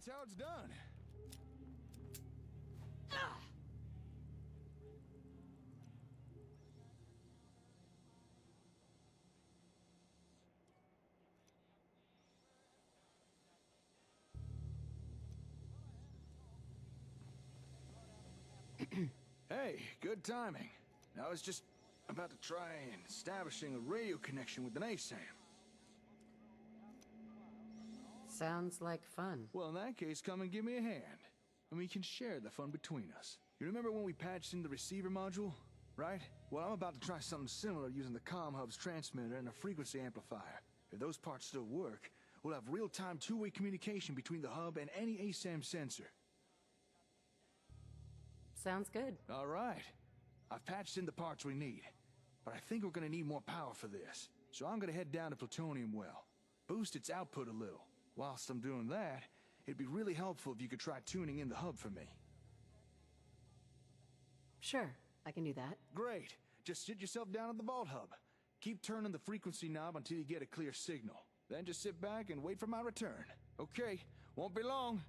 that's how it's done. Hey, good timing. I was just about to try and establishing a radio connection with an ASAM. Sounds like fun. Well, in that case, come and give me a hand. And we can share the fun between us. You remember when we patched in the receiver module? Right? Well, I'm about to try something similar using the comm hub's transmitter and a frequency amplifier. If those parts still work, we'll have real-time two-way communication between the hub and any ASAM sensor. Sounds good. All right. I've patched in the parts we need, but I think we're gonna need more power for this. So I'm gonna head down to Plutonium Well, boost its output a little. Whilst I'm doing that, it'd be really helpful if you could try tuning in the hub for me. Sure, I can do that. Great. Just sit yourself down at the vault hub. Keep turning the frequency knob until you get a clear signal. Then just sit back and wait for my return. Okay, won't be long.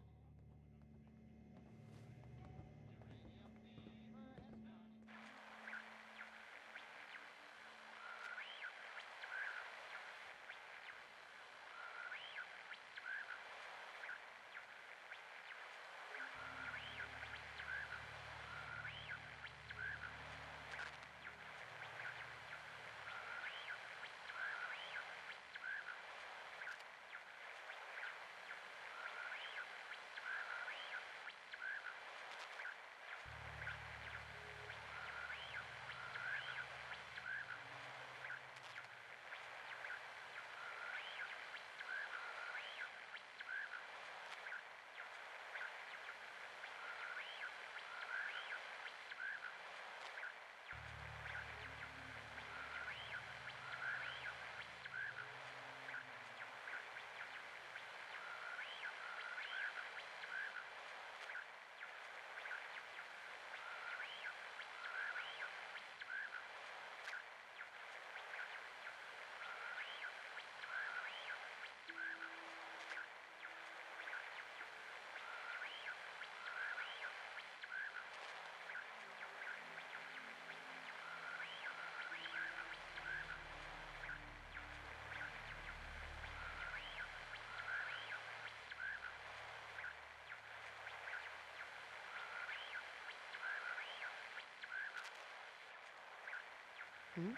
Hmm?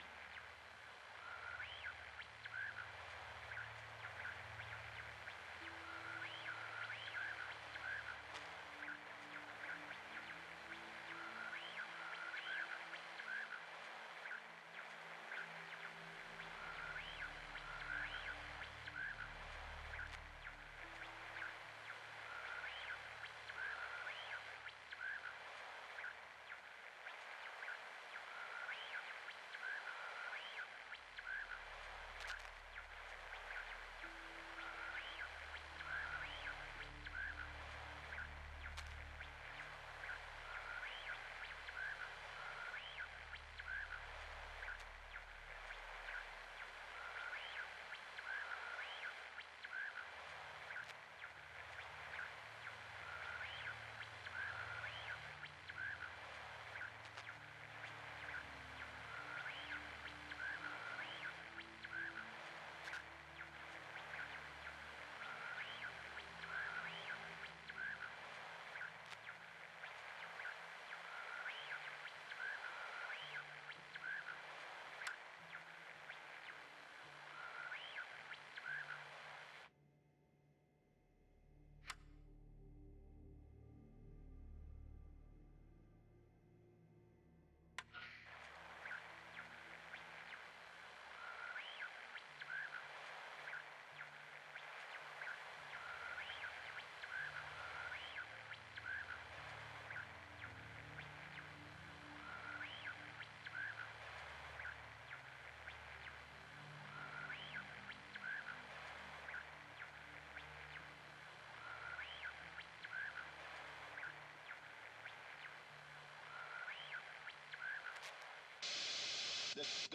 This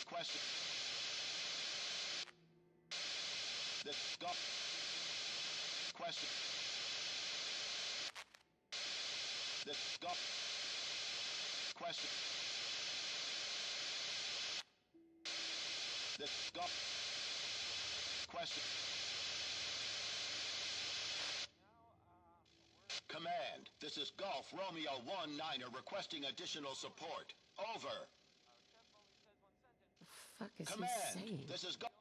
question. This Question. This golf. Question. This golf. Question. Command, this is Golf Romeo 19er requesting additional support. Over. The fuck is Command, he saying? this is Golf.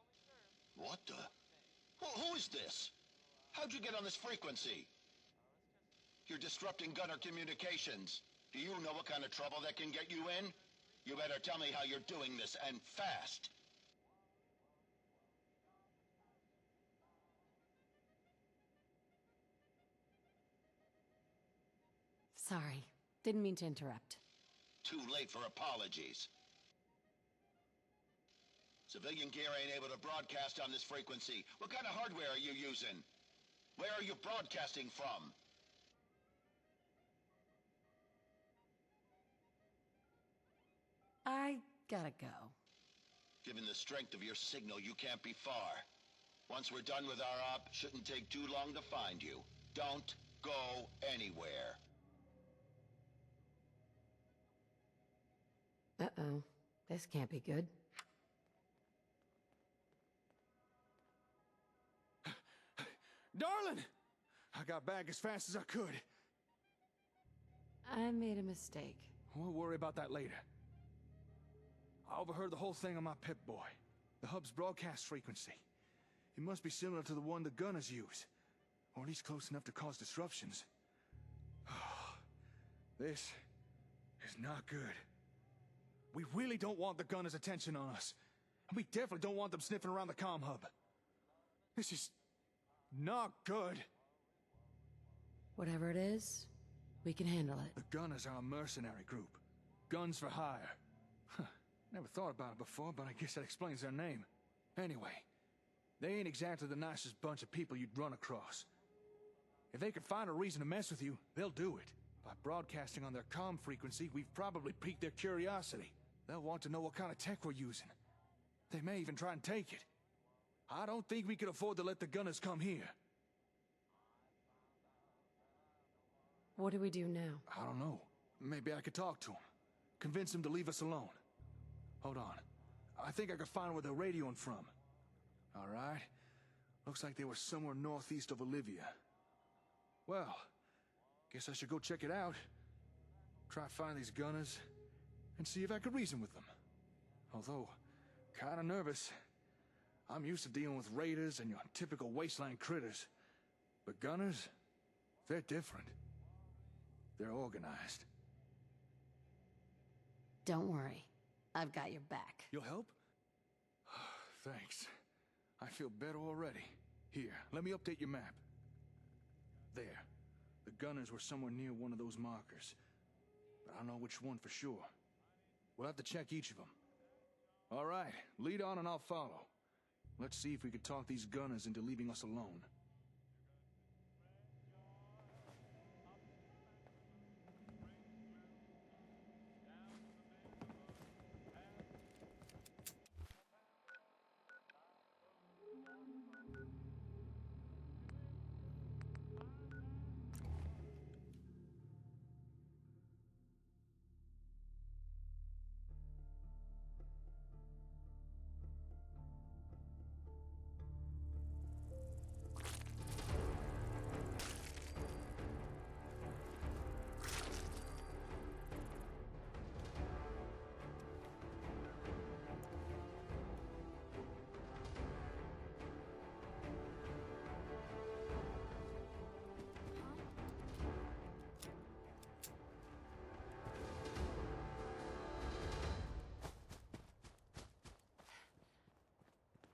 What the? Who is this? How'd you get on this frequency? You're disrupting gunner communications. Do you know what kind of trouble that can get you in? You better tell me how you're doing this, and fast. Sorry. Didn't mean to interrupt. Too late for apologies. Civilian gear ain't able to broadcast on this frequency. What kind of hardware are you using? Where are you broadcasting from? I gotta go. Given the strength of your signal, you can't be far. Once we're done with our op, shouldn't take too long to find you. Don't go anywhere. Uh-oh. This can't be good. Darling! I got back as fast as I could. I made a mistake. We'll worry about that later. I overheard the whole thing on my Pip-Boy. The hub's broadcast frequency. It must be similar to the one the gunners use. Or at least close enough to cause disruptions. This is not good. We really don't want the gunners' attention on us. And we definitely don't want them sniffing around the comm hub. This is not good. Whatever it is, we can handle it. The gunners are a mercenary group. Guns for hire. Huh. Never thought about it before, but I guess that explains their name. Anyway, they ain't exactly the nicest bunch of people you'd run across. If they could find a reason to mess with you, they'll do it. By broadcasting on their comm frequency, we've probably piqued their curiosity. They'll want to know what kind of tech we're using. They may even try and take it. I don't think we could afford to let the gunners come here. What do we do now? I don't know. Maybe I could talk to them. Convince them to leave us alone. Hold on. I think I could find where they're radioing from. All right. Looks like they were somewhere northeast of Olivia. Well, guess I should go check it out. Try to find these gunners, and see if I could reason with them. Although, kinda nervous. I'm used to dealing with raiders and your typical wasteland critters. But gunners, they're different. They're organized. Don't worry. I've got your back. You'll help? Thanks. I feel better already. Here, let me update your map. There. The gunners were somewhere near one of those markers. But I don't know which one for sure. We'll have to check each of them. All right, lead on and I'll follow. Let's see if we can talk these gunners into leaving us alone.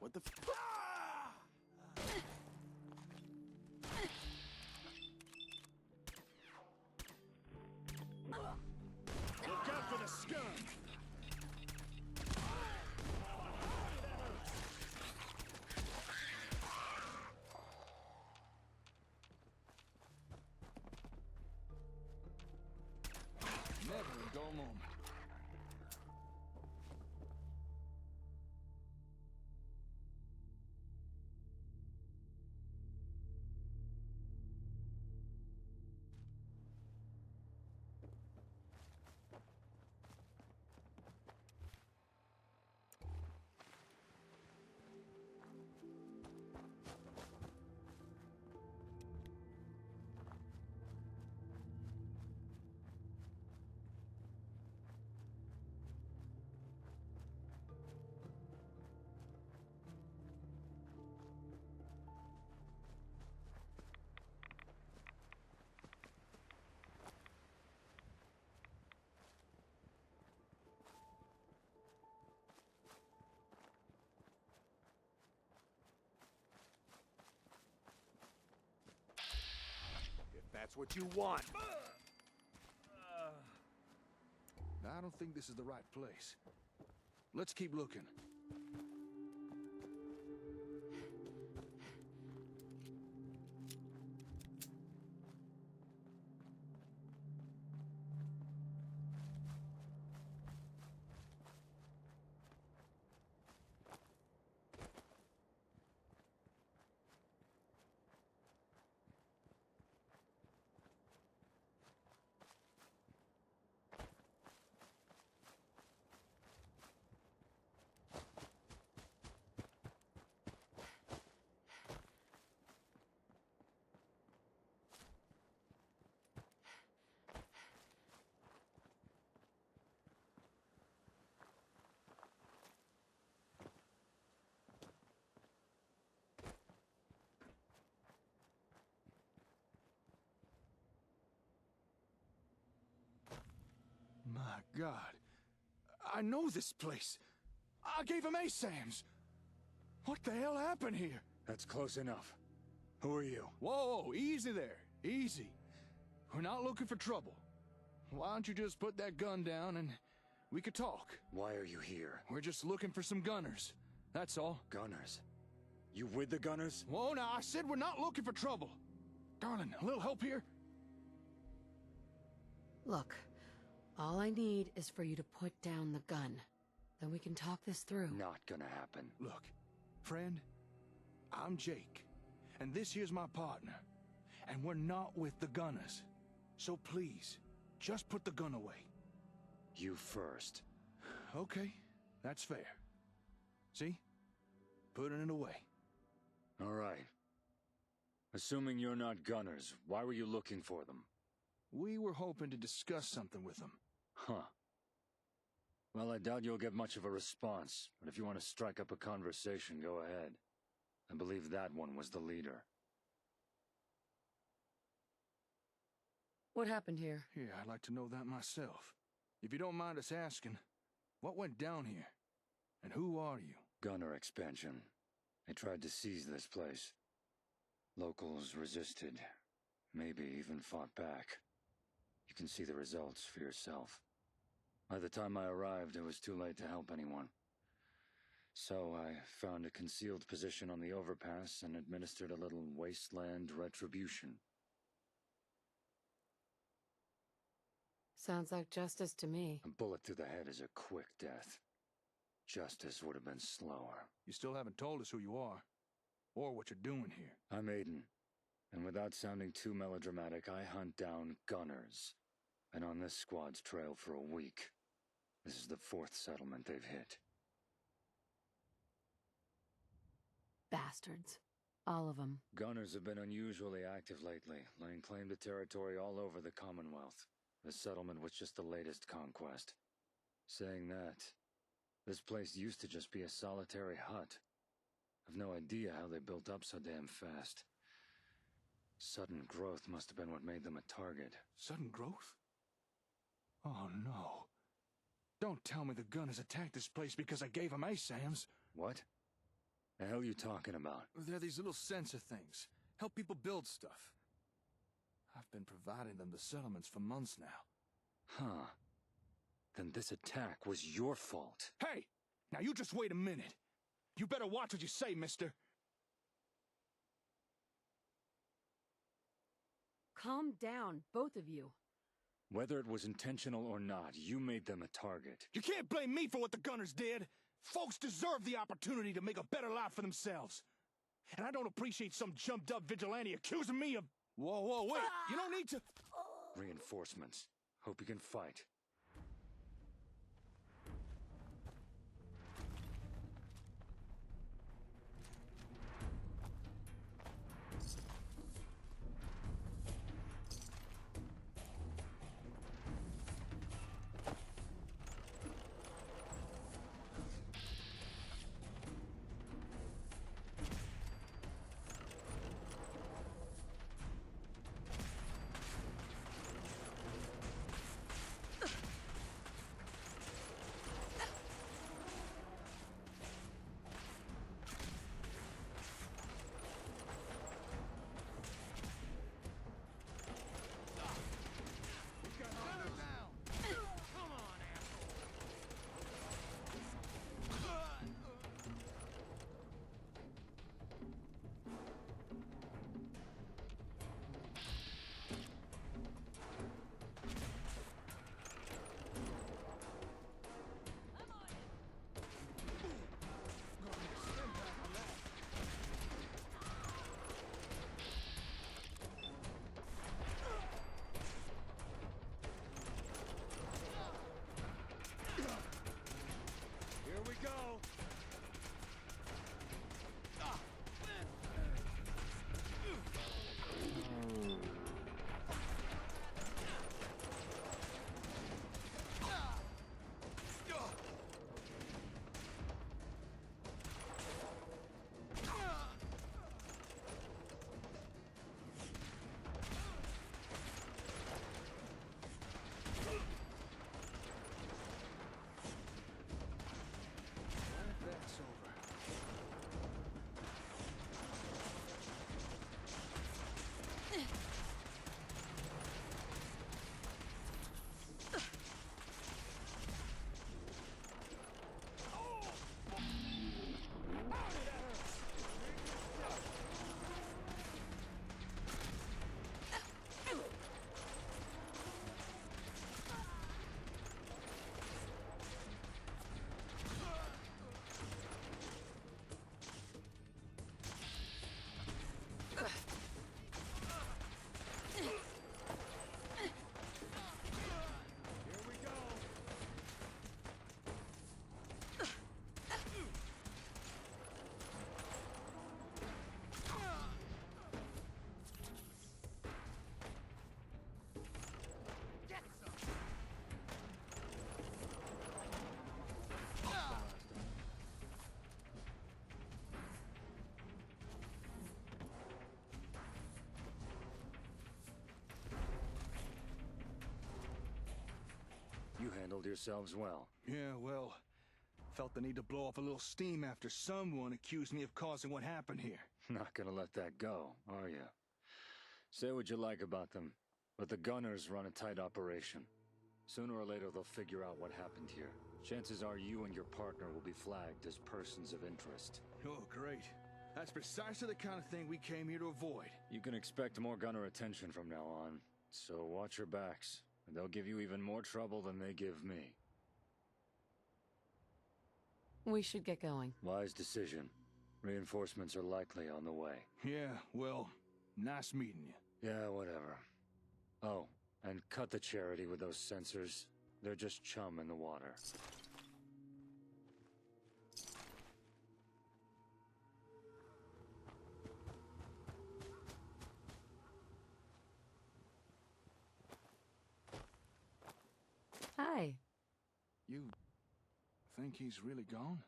What the f- Look out for the scum! Never a dull moment. That's what you want. I don't think this is the right place. Let's keep looking. My God. I know this place. I gave him ASAMs. What the hell happened here? That's close enough. Who are you? Whoa, easy there. Easy. We're not looking for trouble. Why don't you just put that gun down and we could talk? Why are you here? We're just looking for some gunners. That's all. Gunners? You with the Gunners? Whoa, now, I said we're not looking for trouble. Darling, a little help here? Look, all I need is for you to put down the gun. Then we can talk this through. Not gonna happen. Look, friend, I'm Jake, and this here's my partner. And we're not with the Gunners. So please, just put the gun away. You first. Okay, that's fair. See? Putting it away. All right. Assuming you're not Gunners, why were you looking for them? We were hoping to discuss something with them. Huh. Well, I doubt you'll get much of a response, but if you want to strike up a conversation, go ahead. I believe that one was the leader. What happened here? Yeah, I'd like to know that myself. If you don't mind us asking, what went down here? And who are you? Gunner expansion. They tried to seize this place. Locals resisted. Maybe even fought back. You can see the results for yourself. By the time I arrived, it was too late to help anyone. So I found a concealed position on the overpass and administered a little wasteland retribution. Sounds like justice to me. A bullet through the head is a quick death. Justice would have been slower. You still haven't told us who you are, or what you're doing here. I'm Aiden, and without sounding too melodramatic, I hunt down Gunners. Been on this squad's trail for a week. This is the 4th settlement they've hit. Bastards. All of them. Gunners have been unusually active lately, laying claim to territory all over the Commonwealth. The settlement was just the latest conquest. Saying that, this place used to just be a solitary hut. I've no idea how they built up so damn fast. Sudden growth must have been what made them a target. Sudden growth? Oh no. Don't tell me the Gunners attacked this place because I gave them ASAMs. What? The hell you talking about? They're these little sensor things. Help people build stuff. I've been providing them the settlements for months now. Huh. Then this attack was your fault. Hey! Now you just wait a minute. You better watch what you say, mister. Calm down, both of you. Whether it was intentional or not, you made them a target. You can't blame me for what the Gunners did. Folks deserve the opportunity to make a better life for themselves. And I don't appreciate some jumped-up vigilante accusing me of... Whoa, wait. You don't need to... Reinforcements. Hope you can fight. handled yourselves well. Yeah, well, felt the need to blow off a little steam after someone accused me of causing what happened here. Not gonna let that go, are you? Say what you like about them, but the Gunners run a tight operation. Sooner or later they'll figure out what happened here. Chances are you and your partner will be flagged as persons of interest. Oh, great. That's precisely the kind of thing we came here to avoid. You can expect more Gunner attention from now on, so watch your backs. And they'll give you even more trouble than they give me. We should get going. Wise decision. Reinforcements are likely on the way. Yeah, well, nice meeting you. Yeah, whatever. Oh, and cut the charity with those sensors. They're just chum in the water. Hi. You think he's really gone?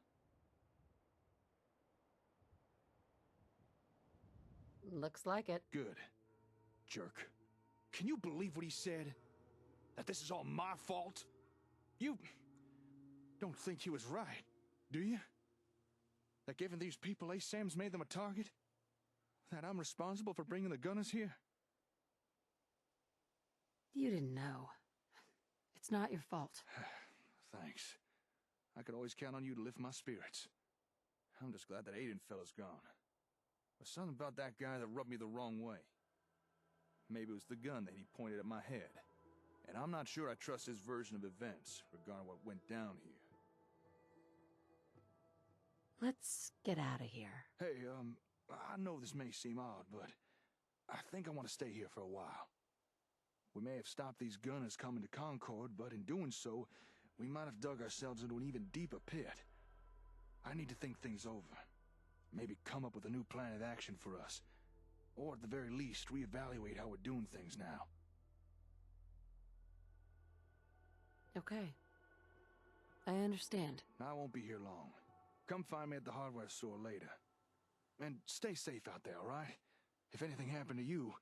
Looks like it. Good. Jerk. Can you believe what he said? That this is all my fault? You don't think he was right, do you? That giving these people ASAM's made them a target? That I'm responsible for bringing the Gunners here? You didn't know. It's not your fault. Thanks. I could always count on you to lift my spirits. I'm just glad that Aiden fella's gone. There's something about that guy that rubbed me the wrong way. Maybe it was the gun that he pointed at my head. And I'm not sure I trust his version of events, regarding what went down here. Let's get out of here. Hey, I know this may seem odd, but I think I want to stay here for a while. We may have stopped these gunners coming to Concord, but in doing so, we might have dug ourselves into an even deeper pit. I need to think things over. Maybe come up with a new plan of action for us. Or at the very least, reevaluate how we're doing things now. Okay. I understand. I won't be here long. Come find me at the hardware store later. And stay safe out there, all right? If anything happened to you,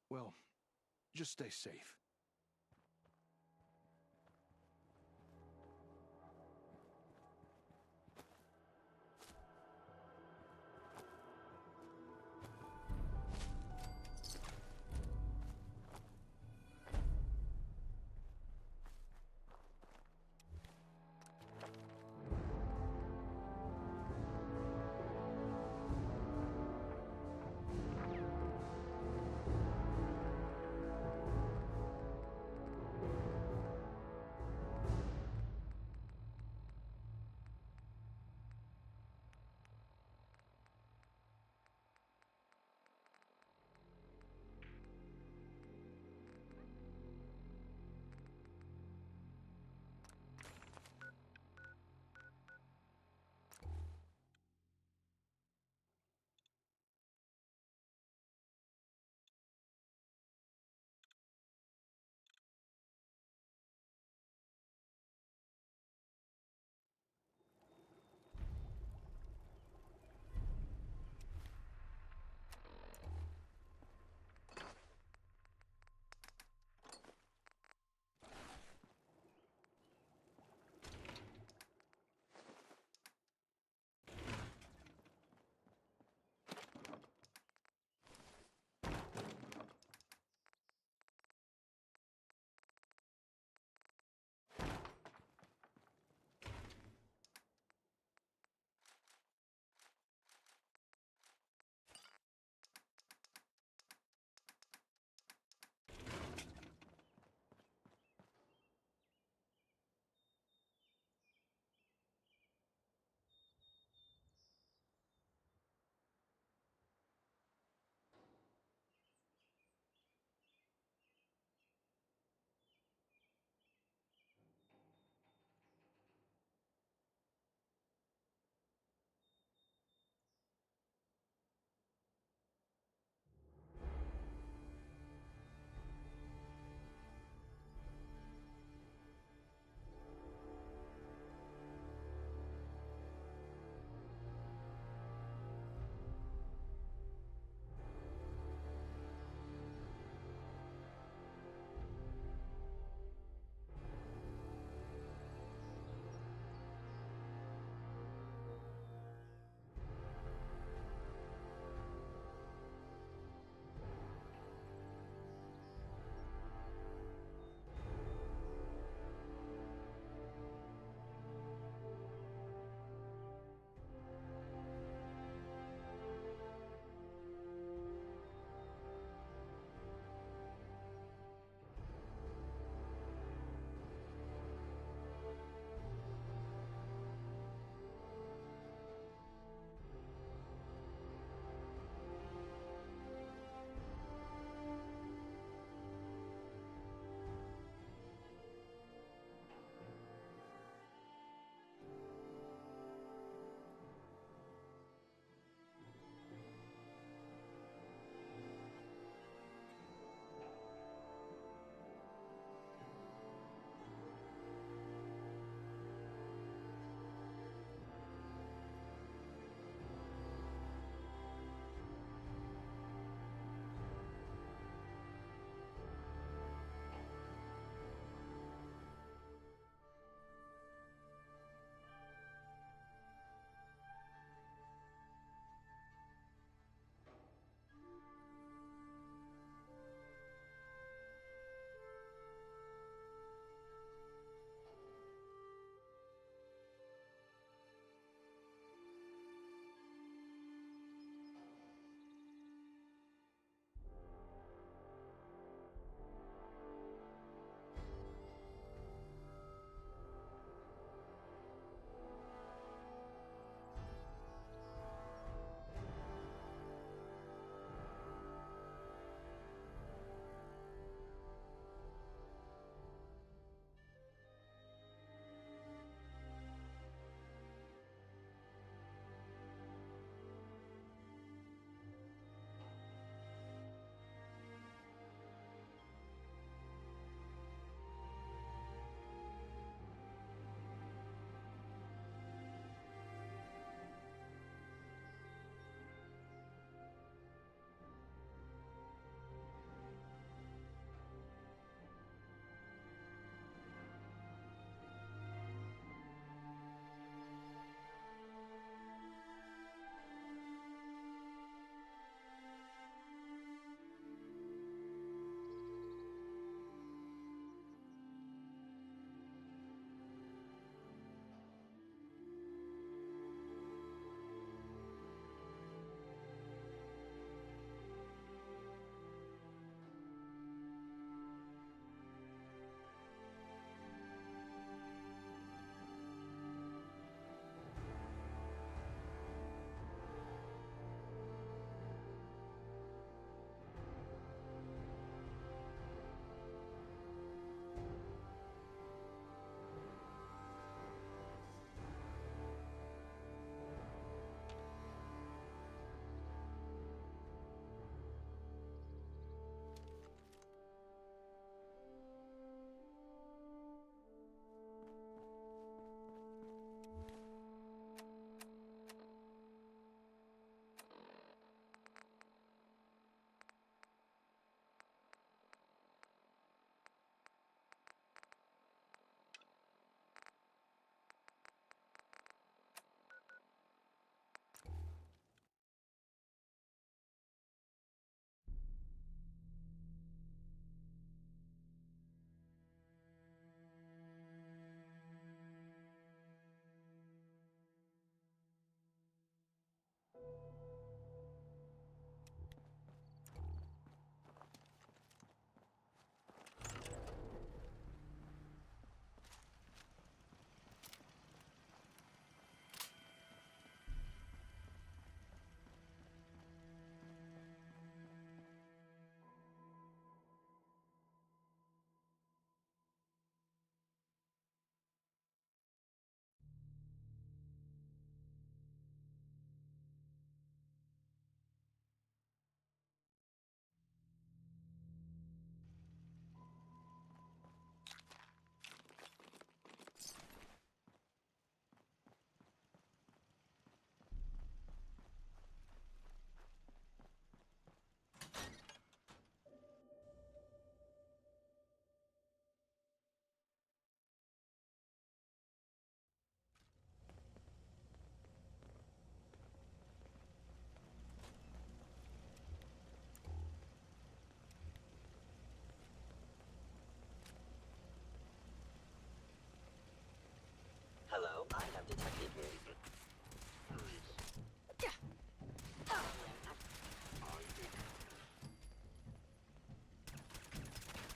well, just stay safe.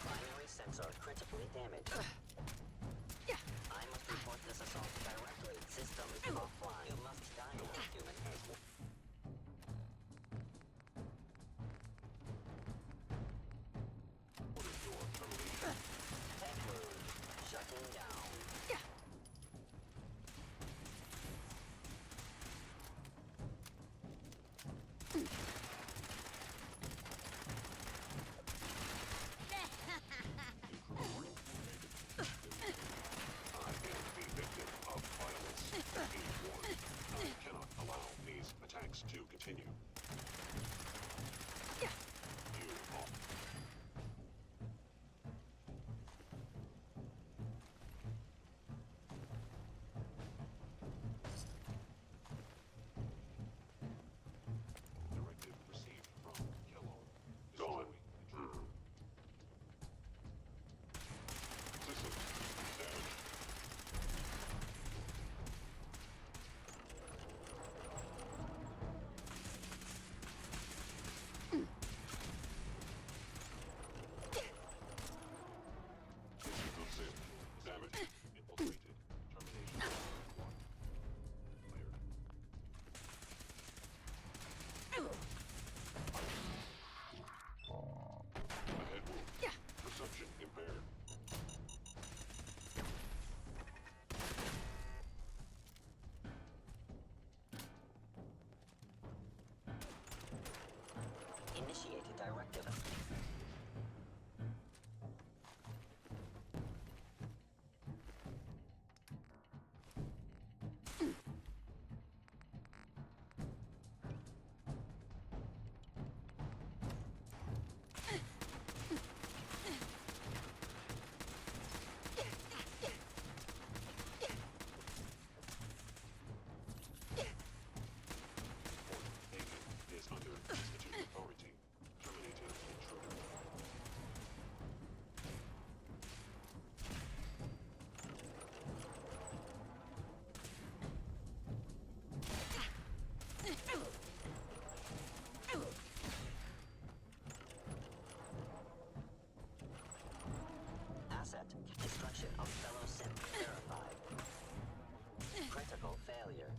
Primary sensor critically damaged. I must report this assault directly. Systems offline. You must die now, human. Tech mode. Shutting down. To continue. Directive received from Yellow. Gone. Systems damaged. Damage. Infiltrated. Termination. Ahead wound. Perception impaired. Initiated directive. Agent is under institute authority. Terminated intruder. Asset. Destruction of fellow synth verified. Critical failure.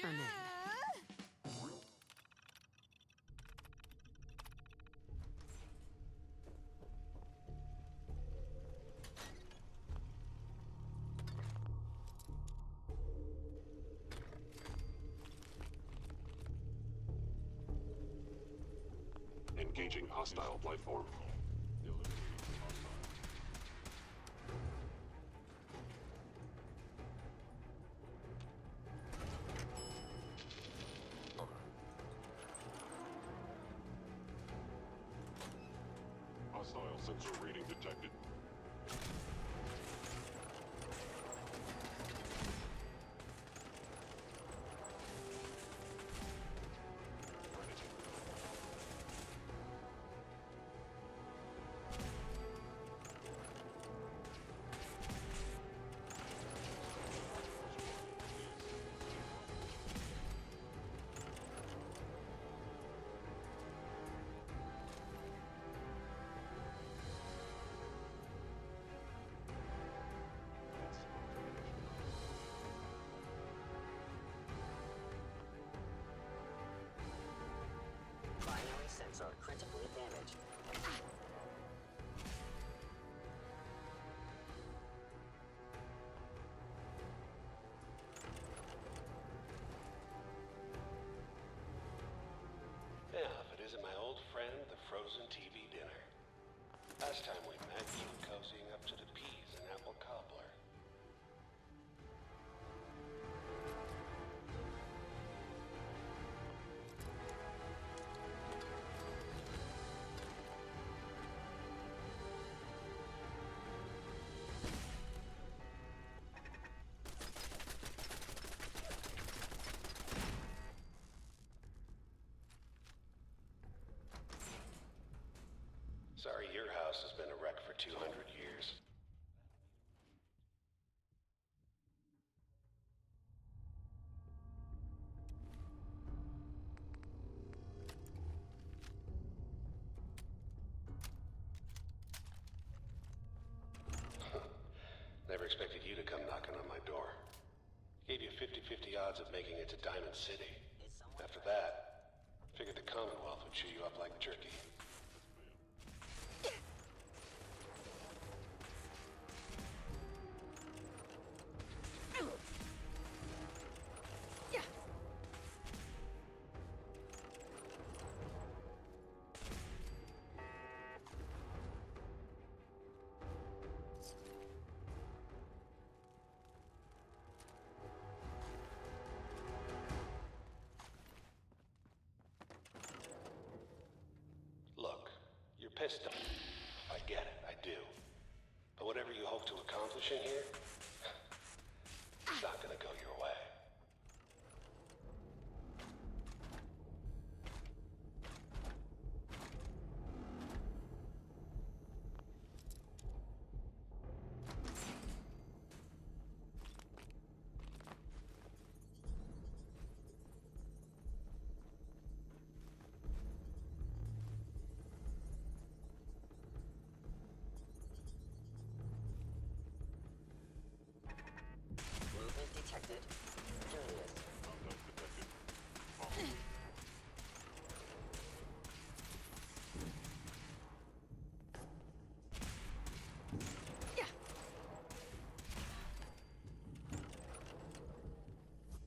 Turn in. Engaging hostile life form. Hostile sensor reading detected. frozen TV dinner. Last time we met, you were cozying up to the peas and apple cobbler. Sorry, your house has been a wreck for 200 years. Never expected you to come knocking on my door. Gave you 50-50 odds of making it to Diamond City. After that, figured the Commonwealth would chew you up like jerky. Look, you're pissed off. I get it, I do. But whatever you hope to accomplish in here, it's not gonna go your way. Movement detected. Curious. Contact detected.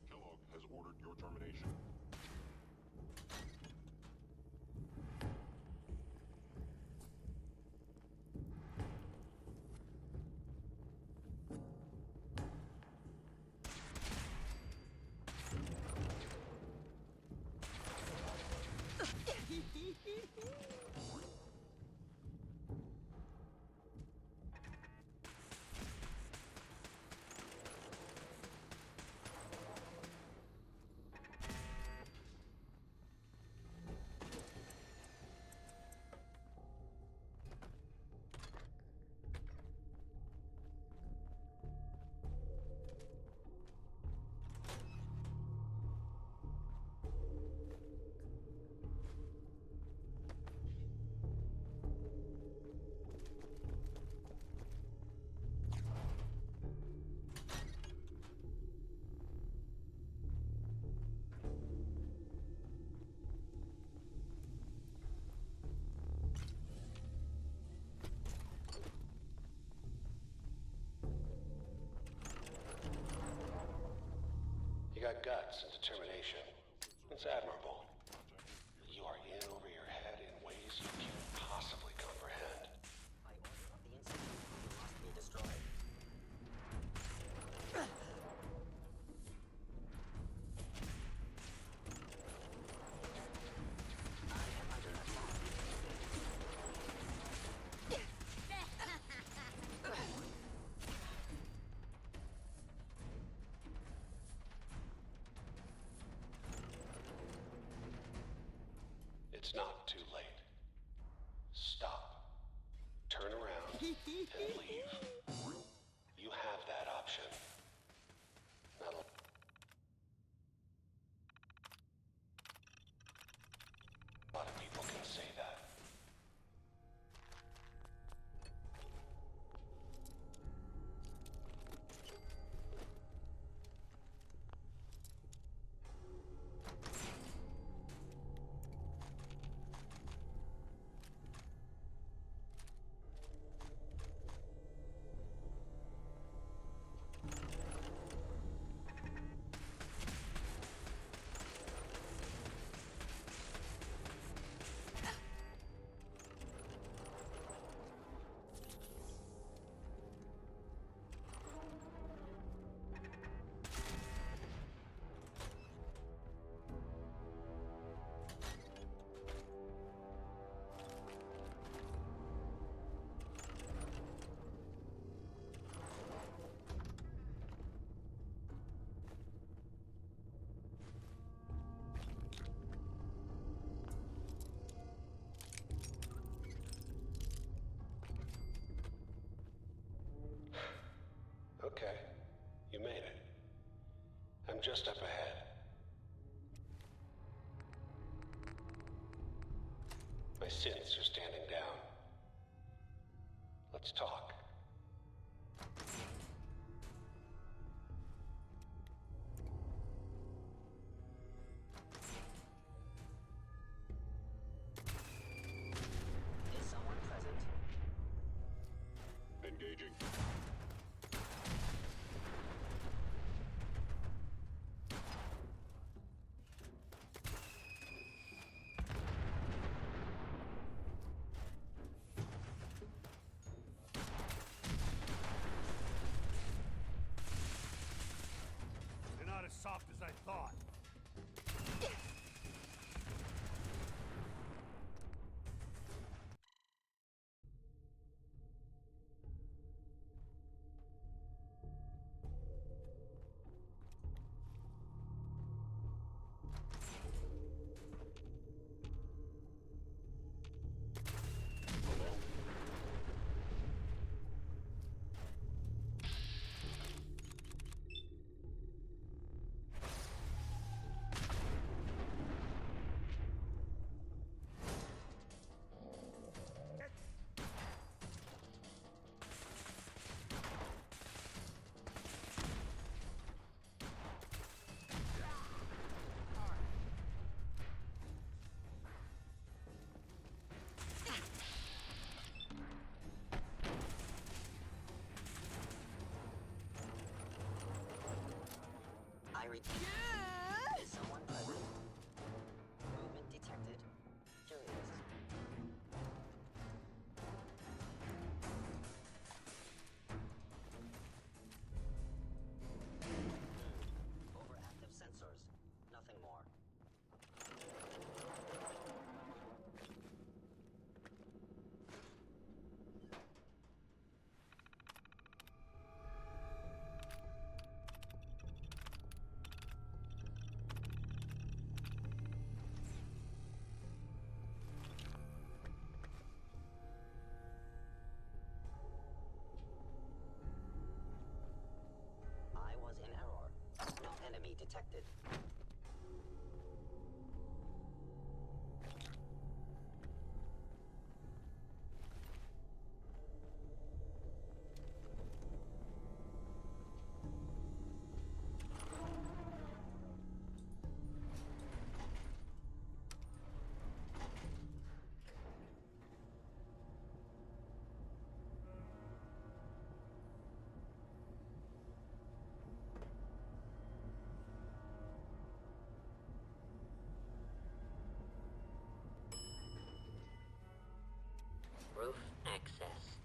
Kellogg has ordered your termination. You got guts and determination. It's admirable. You are in over your head in ways you can't possibly comprehend. By order of the Institute, you must be destroyed. I am under attack. It's not too late. Stop. Turn around and leave. You have that option. Not a lot of people can say that. Okay, you made it. I'm just up ahead. My synths are standing down. Let's talk. Is someone present? Engaging. They're not as soft as I thought. I repeat. Is someone present? Movement detected. Curious. Overactive sensors. Nothing more. I was in error. No enemy detected. Roof access.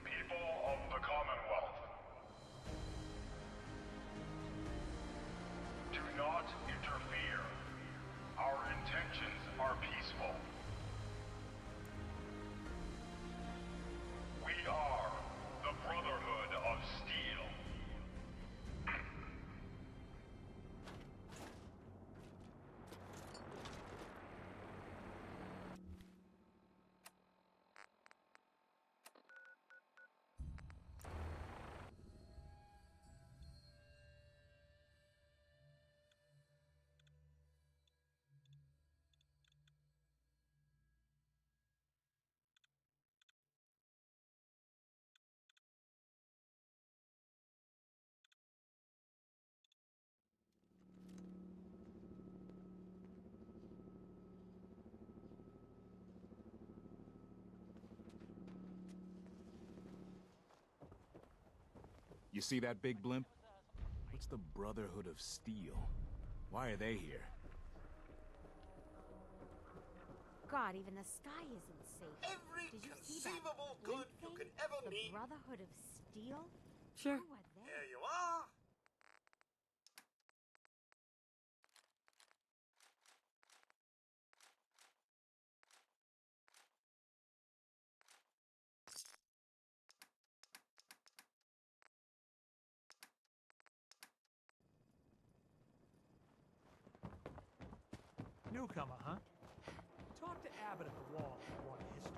People of the Commonwealth, do not interfere. Our intentions are peaceful. We are the Brotherhood of Steel. You see that big blimp? What's the Brotherhood of Steel? Why are they here? God, even the sky isn't safe. Every Did you see that conceivable blimp good you thing? could ever The need. Brotherhood of Steel? Sure. Here you are. Newcomer, huh? Talk to Abbott at the wall if you want history.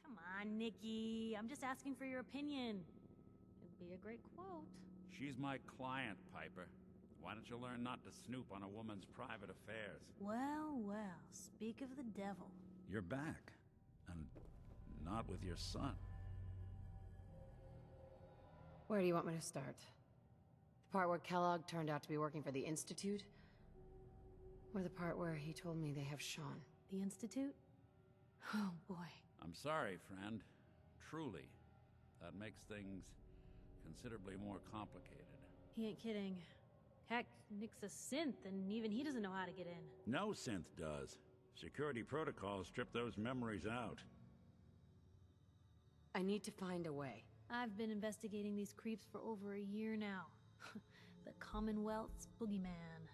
Come on, Nikki. I'm just asking for your opinion. It'd be a great quote. She's my client, Piper. Why don't you learn not to snoop on a woman's private affairs? Well, well, speak of the devil. You're back. And not with your son. Where do you want me to start? The part where Kellogg turned out to be working for the Institute? Or the part where he told me they have Sean? The Institute? Oh, boy. I'm sorry, friend. Truly. That makes things considerably more complicated. He ain't kidding. Heck, Nick's a synth, and even he doesn't know how to get in. No synth does. Security protocols strip those memories out. I need to find a way. I've been investigating these creeps for over a year now. The Commonwealth's boogeyman.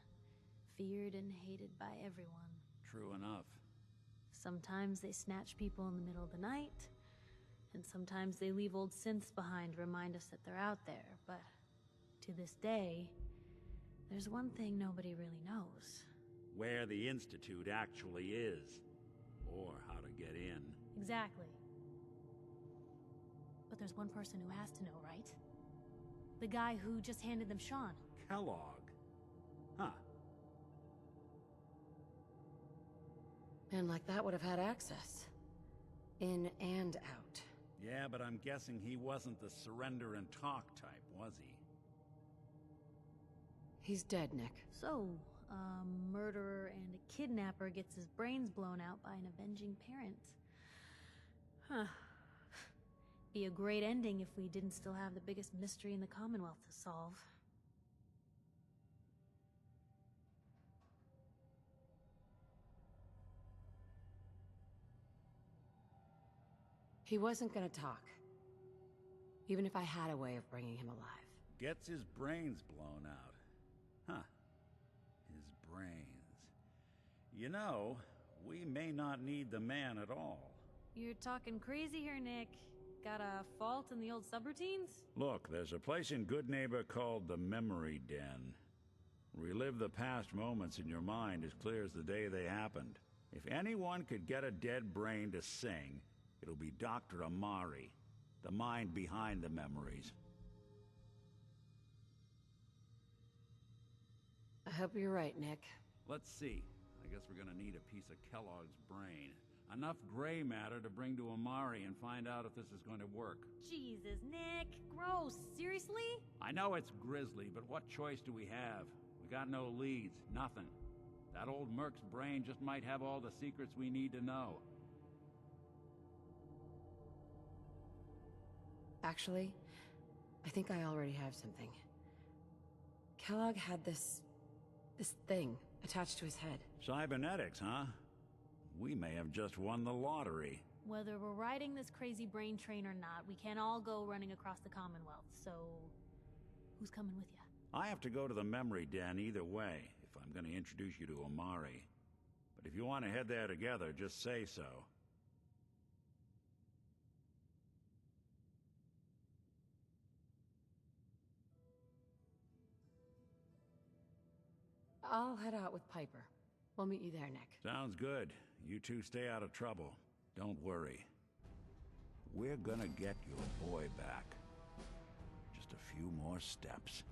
Feared and hated by everyone. True enough. Sometimes they snatch people in the middle of the night, and sometimes they leave old synths behind to remind us that they're out there, but to this day, there's one thing nobody really knows. Where the Institute actually is. Or how to get in. Exactly. But there's one person who has to know, right? The guy who just handed them Sean. Kellogg? Huh. Man like that would have had access. In and out. Yeah, but I'm guessing he wasn't the surrender and talk type, was he? He's dead, Nick. So, a murderer and a kidnapper gets his brains blown out by an avenging parent. Huh. Be a great ending if we didn't still have the biggest mystery in the Commonwealth to solve. He wasn't gonna talk. Even if I had a way of bringing him alive. Gets his brains blown out. Huh. His brains. You know, we may not need the man at all. You're talking crazy here, Nick. Got a fault in the old subroutines? Look, there's a place in Good Neighbor called the Memory Den. Relive the past moments in your mind as clear as the day they happened. If anyone could get a dead brain to sing, it'll be Dr. Amari, the mind behind the memories. I hope you're right, Nick. Let's see. I guess we're gonna need a piece of Kellogg's brain. Enough gray matter to bring to Amari and find out if this is going to work. Jesus, Nick. Gross. Seriously? I know it's grisly, but what choice do we have? We got no leads, nothing. That old Merc's brain just might have all the secrets we need to know. Actually, I think I already have something. Kellogg had this thing attached to his head. Cybernetics, huh? We may have just won the lottery. Whether we're riding this crazy brain train or not, we can't all go running across the Commonwealth, so... who's coming with you? I have to go to the Memory Den either way, if I'm going to introduce you to Amari. But if you want to head there together, just say so. I'll head out with Piper. We'll meet you there, Nick. Sounds good. You two stay out of trouble. Don't worry. We're gonna get your boy back. Just a few more steps.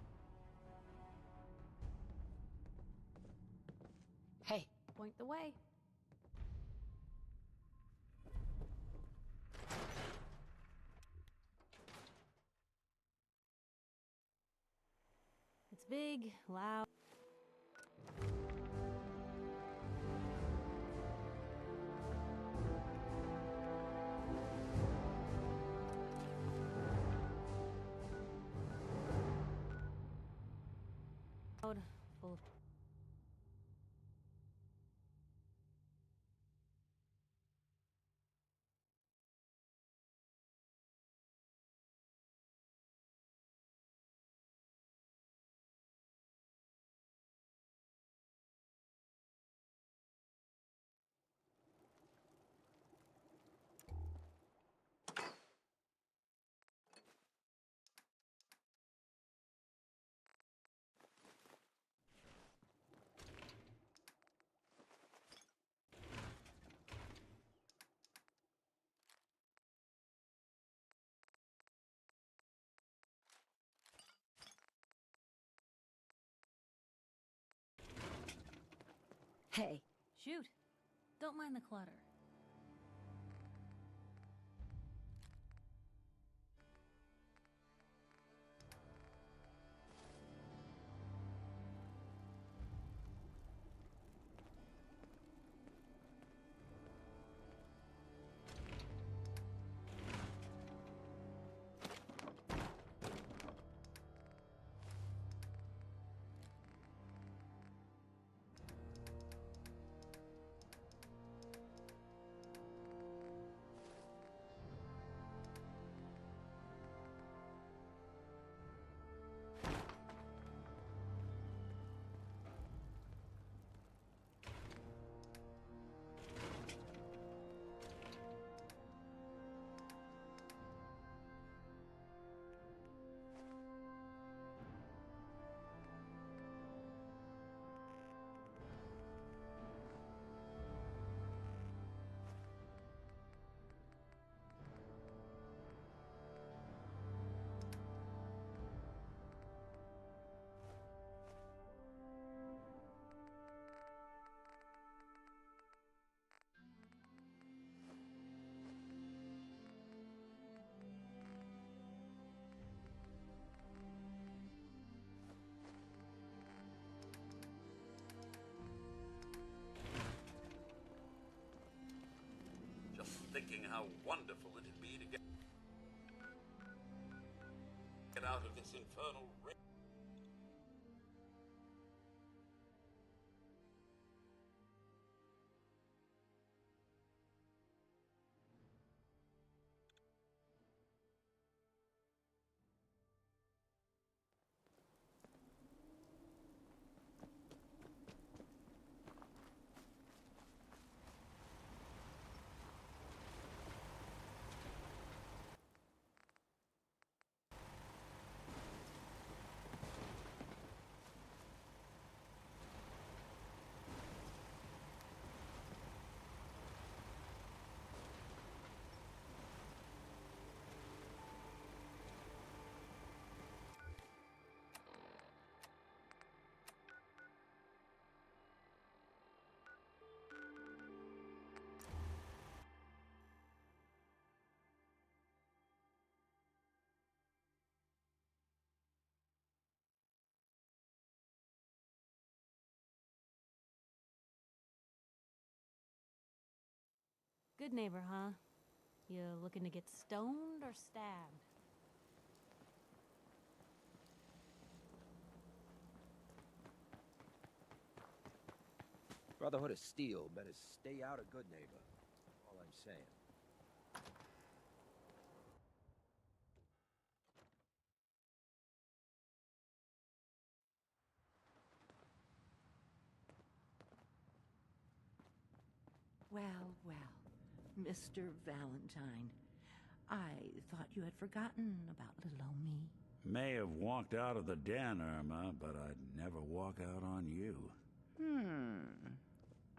Hey. Point the way. It's big, loud. Full of Hey. Shoot. Don't mind the clutter. Thinking how wonderful it'd be to get out of this infernal ring. Good neighbor, huh? You looking to get stoned or stabbed? Brotherhood of Steel better stay out of Good Neighbor. All I'm saying. Well, well, Mr. Valentine. I thought you had forgotten about little old me. May have walked out of the den, Irma, but I'd never walk out on you.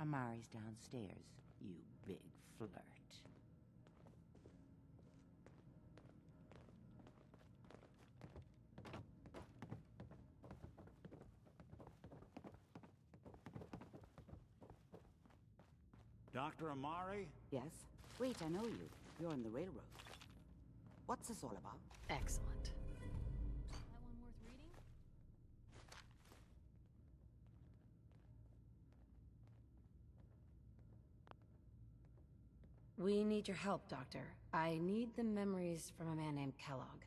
Amari's downstairs, you big flirt. Dr. Amari? Yes? Wait, I know you. You're on the railroad. What's this all about? Excellent. That one worth reading? We need your help, Doctor. I need the memories from a man named Kellogg.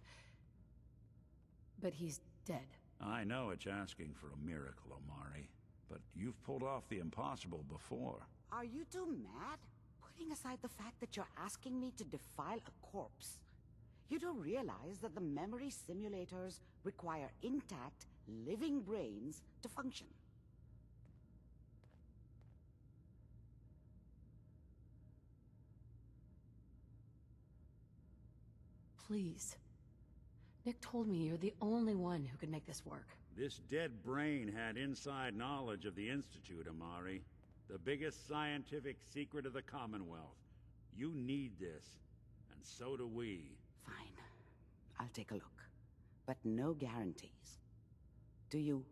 But he's dead. I know it's asking for a miracle, Amari, but you've pulled off the impossible before. Are you two mad? Putting aside the fact that you're asking me to defile a corpse, you do realize that the memory simulators require intact, living brains to function. Please. Nick told me you're the only one who could make this work. This dead brain had inside knowledge of the Institute, Amari. The biggest scientific secret of the Commonwealth. You need this, and so do we. Fine. I'll take a look. But no guarantees. Do you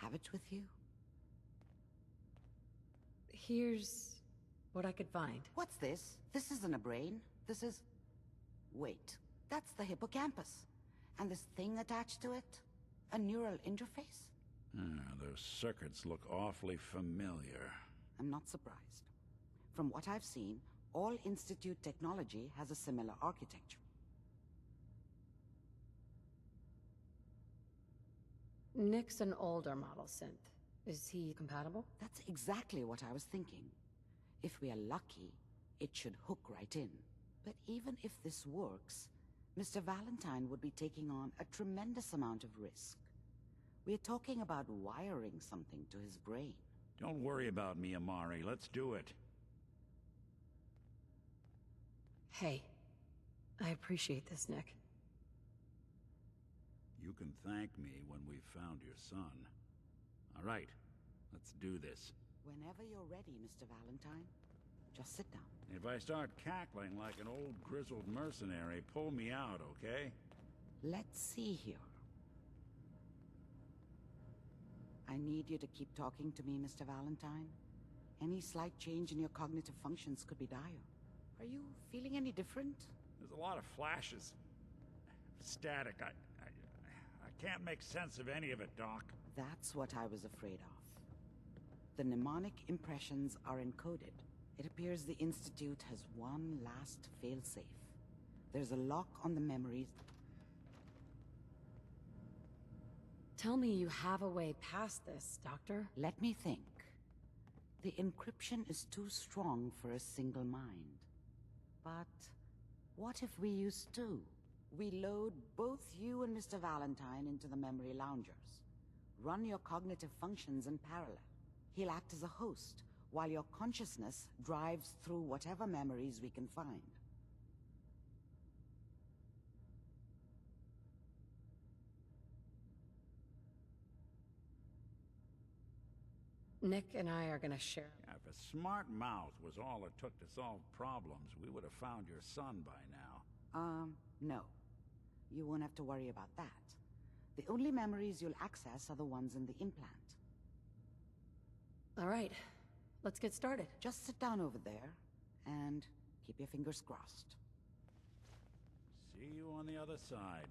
have it with you? Here's what I could find. What's this? This isn't a brain. This is... Wait, that's the hippocampus. And this thing attached to it? A neural interface? Those circuits look awfully familiar. I'm not surprised. From what I've seen, all Institute technology has a similar architecture. Nick's an older model synth. Is he compatible? That's exactly what I was thinking. If we are lucky, it should hook right in. But even if this works, Mr. Valentine would be taking on a tremendous amount of risk. We're talking about wiring something to his brain. Don't worry about me, Amari. Let's do it. Hey, I appreciate this, Nick. You can thank me when we've found your son. All right, let's do this. Whenever you're ready, Mr. Valentine. Just sit down. If I start cackling like an old grizzled mercenary, pull me out, okay? Let's see here. I need you to keep talking to me, Mr. Valentine. Any slight change in your cognitive functions could be dire. Are you feeling any different? There's a lot of flashes. Static. I can't make sense of any of it, Doc. That's what I was afraid of. The mnemonic impressions are encoded. It appears the Institute has one last failsafe. There's a lock on the memories. Tell me you have a way past this, Doctor. Let me think. The encryption is too strong for a single mind. But what if we use two? We load both you and Mr. Valentine into the memory loungers. Run your cognitive functions in parallel. He'll act as a host, while your consciousness drives through whatever memories we can find. Nick and I are gonna share. Yeah, if a smart mouth was all it took to solve problems, we would have found your son by now. No. You won't have to worry about that. The only memories you'll access are the ones in the implant. All right, let's get started. Just sit down over there, and keep your fingers crossed. See you on the other side.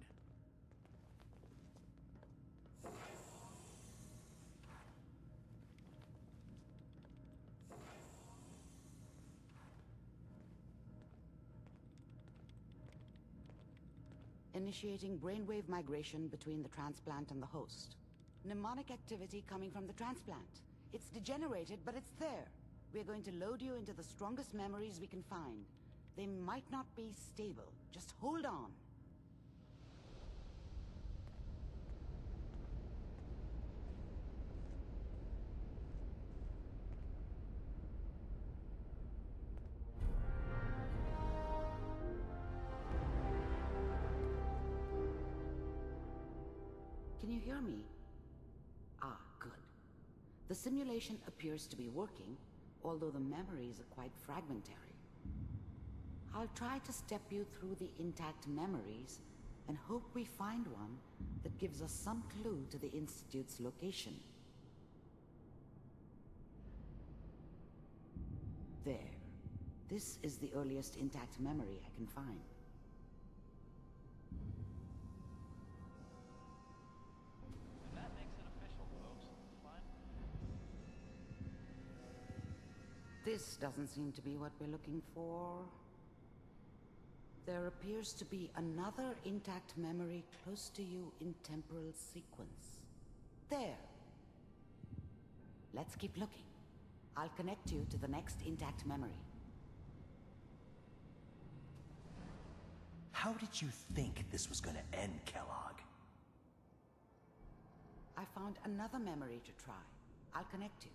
Initiating brainwave migration between the transplant and the host. Mnemonic activity coming from the transplant. It's degenerated, but it's there. We're going to load you into the strongest memories we can find. They might not be stable. Just hold on. Can you hear me? Ah, good. The simulation appears to be working, although the memories are quite fragmentary. I'll try to step you through the intact memories and hope we find one that gives us some clue to the Institute's location. There. This is the earliest intact memory I can find. This doesn't seem to be what we're looking for. There appears to be another intact memory close to you in temporal sequence. There. Let's keep looking. I'll connect you to the next intact memory. How did you think this was gonna end, Kellogg? I found another memory to try. I'll connect you.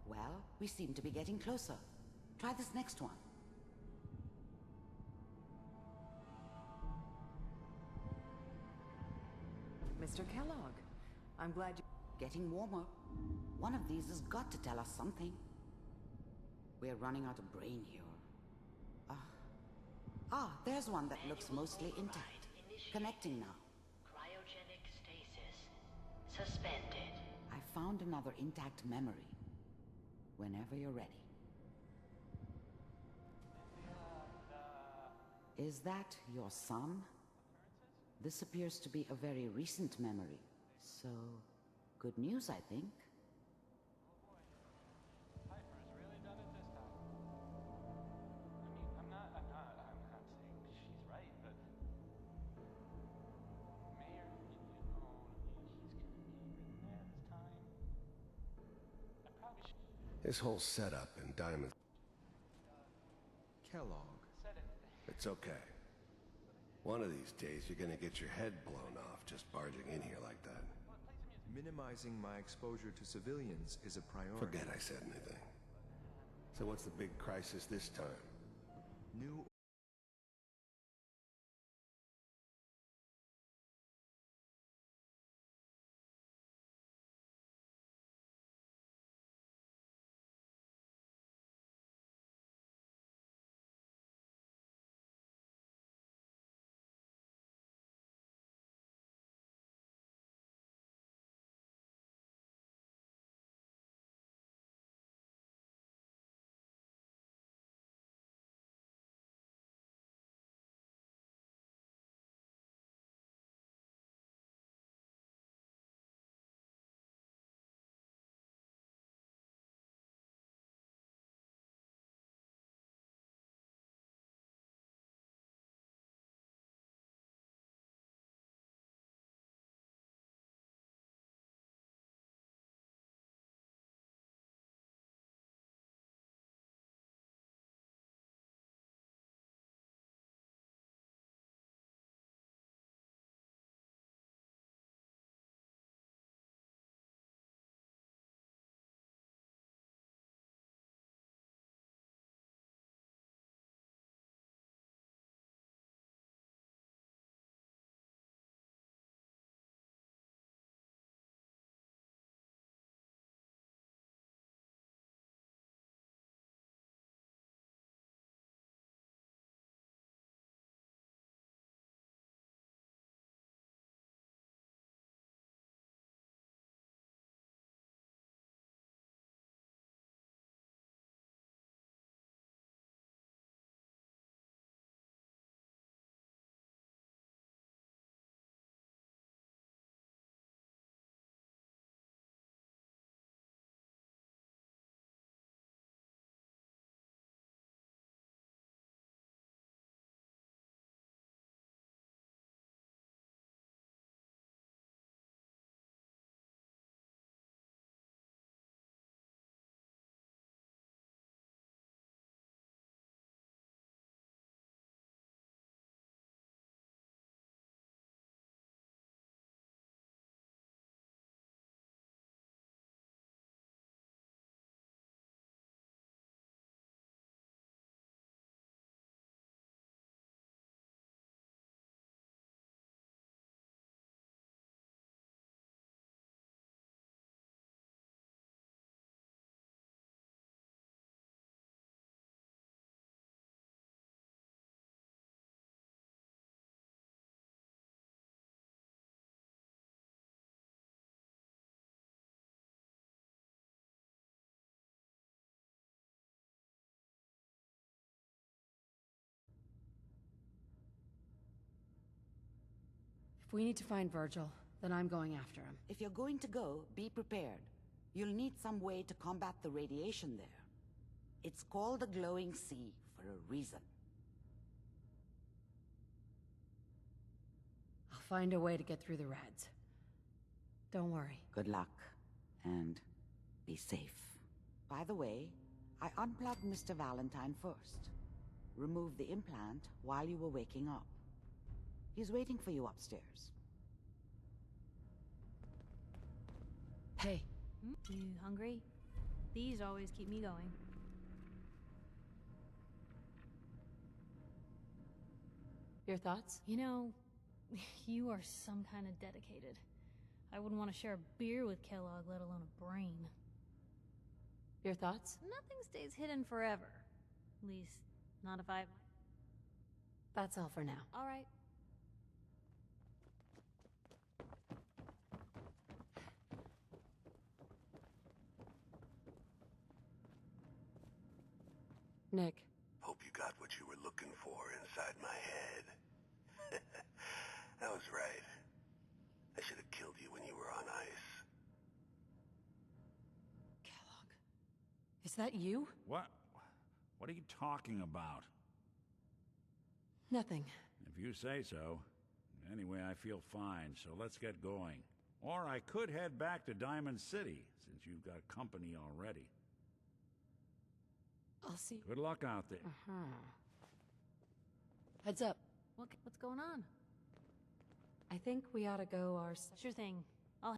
Well, we seem to be getting closer. Try this next one. Mr. Kellogg, I'm glad you... Getting warmer. One of these has got to tell us something. We're running out of brain here. Ah, there's one that looks mostly intact. Connecting now. Cryogenic stasis. Suspended. I found another intact memory. Whenever you're ready. Is that your son? This appears to be a very recent memory. So, good news, I think. This whole setup in Diamond... Kellogg. It's okay. One of these days you're gonna get your head blown off just barging in here like that. Minimizing my exposure to civilians is a priority. Forget I said anything. So what's the big crisis this time? New... If we need to find Virgil, then I'm going after him. If you're going to go, be prepared. You'll need some way to combat the radiation there. It's called the glowing sea for a reason. I'll find a way to get through the rads. Don't worry. Good luck, and be safe. By the way, I unplugged Mr. Valentine first. Removed the implant while you were waking up. He's waiting for you upstairs. Hey. You hungry? These always keep me going. Your thoughts? You know, you are some kind of dedicated. I wouldn't want to share a beer with Kellogg, let alone a brain. Your thoughts? Nothing stays hidden forever. At least, not if I... That's all for now. All right. Nick. Hope you got what you were looking for inside my head. I was right. I should have killed you when you were on ice. Kellogg. Is that you? What? What are you talking about? Nothing. If you say so. Anyway, I feel fine, so let's get going. Or I could head back to Diamond City, since you've got company already. I'll see. Good luck out there. Heads up. What's going on? I think we ought to go our... Sure thing. I'll...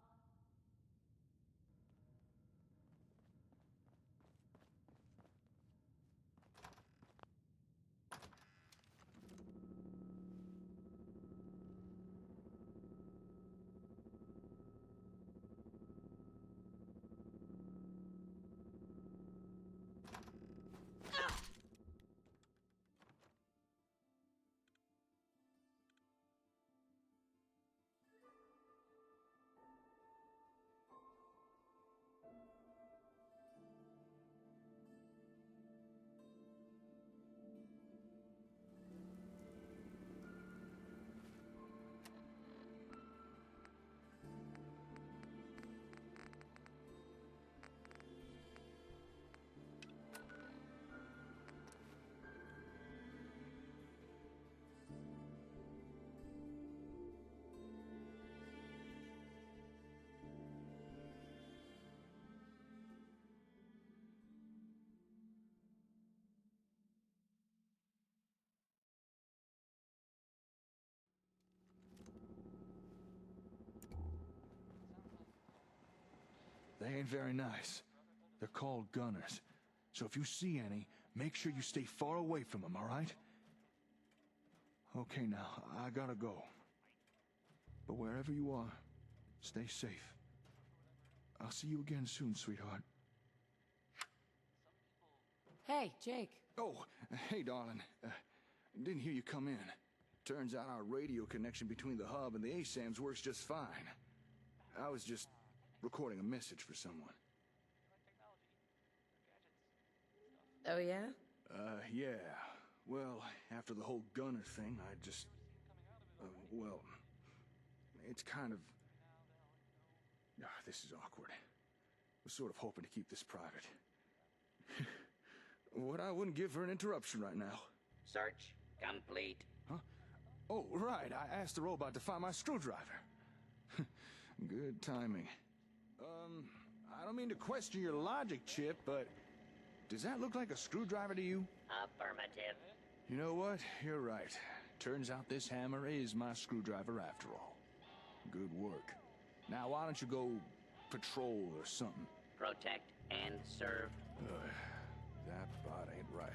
They ain't very nice. They're called gunners. So if you see any, make sure you stay far away from them, all right? Okay, now, I gotta go. But wherever you are, stay safe. I'll see you again soon, sweetheart. Hey, Jake. Oh, hey, darling. Didn't hear you come in. Turns out our radio connection between the hub and the ASAMs works just fine. I was just recording a message for someone. Oh, yeah? Yeah. Well, after the whole gunner thing, I just... well... It's kind of... this is awkward. Was sort of hoping to keep this private. What I wouldn't give for an interruption right now. Search complete. Huh? Oh, right. I asked the robot to find my screwdriver. Good timing. I don't mean to question your logic, Chip, but... does that look like a screwdriver to you? Affirmative. You know what? You're right. Turns out this hammer is my screwdriver after all. Good work. Now, why don't you go patrol or something? Protect and serve. That bot ain't right.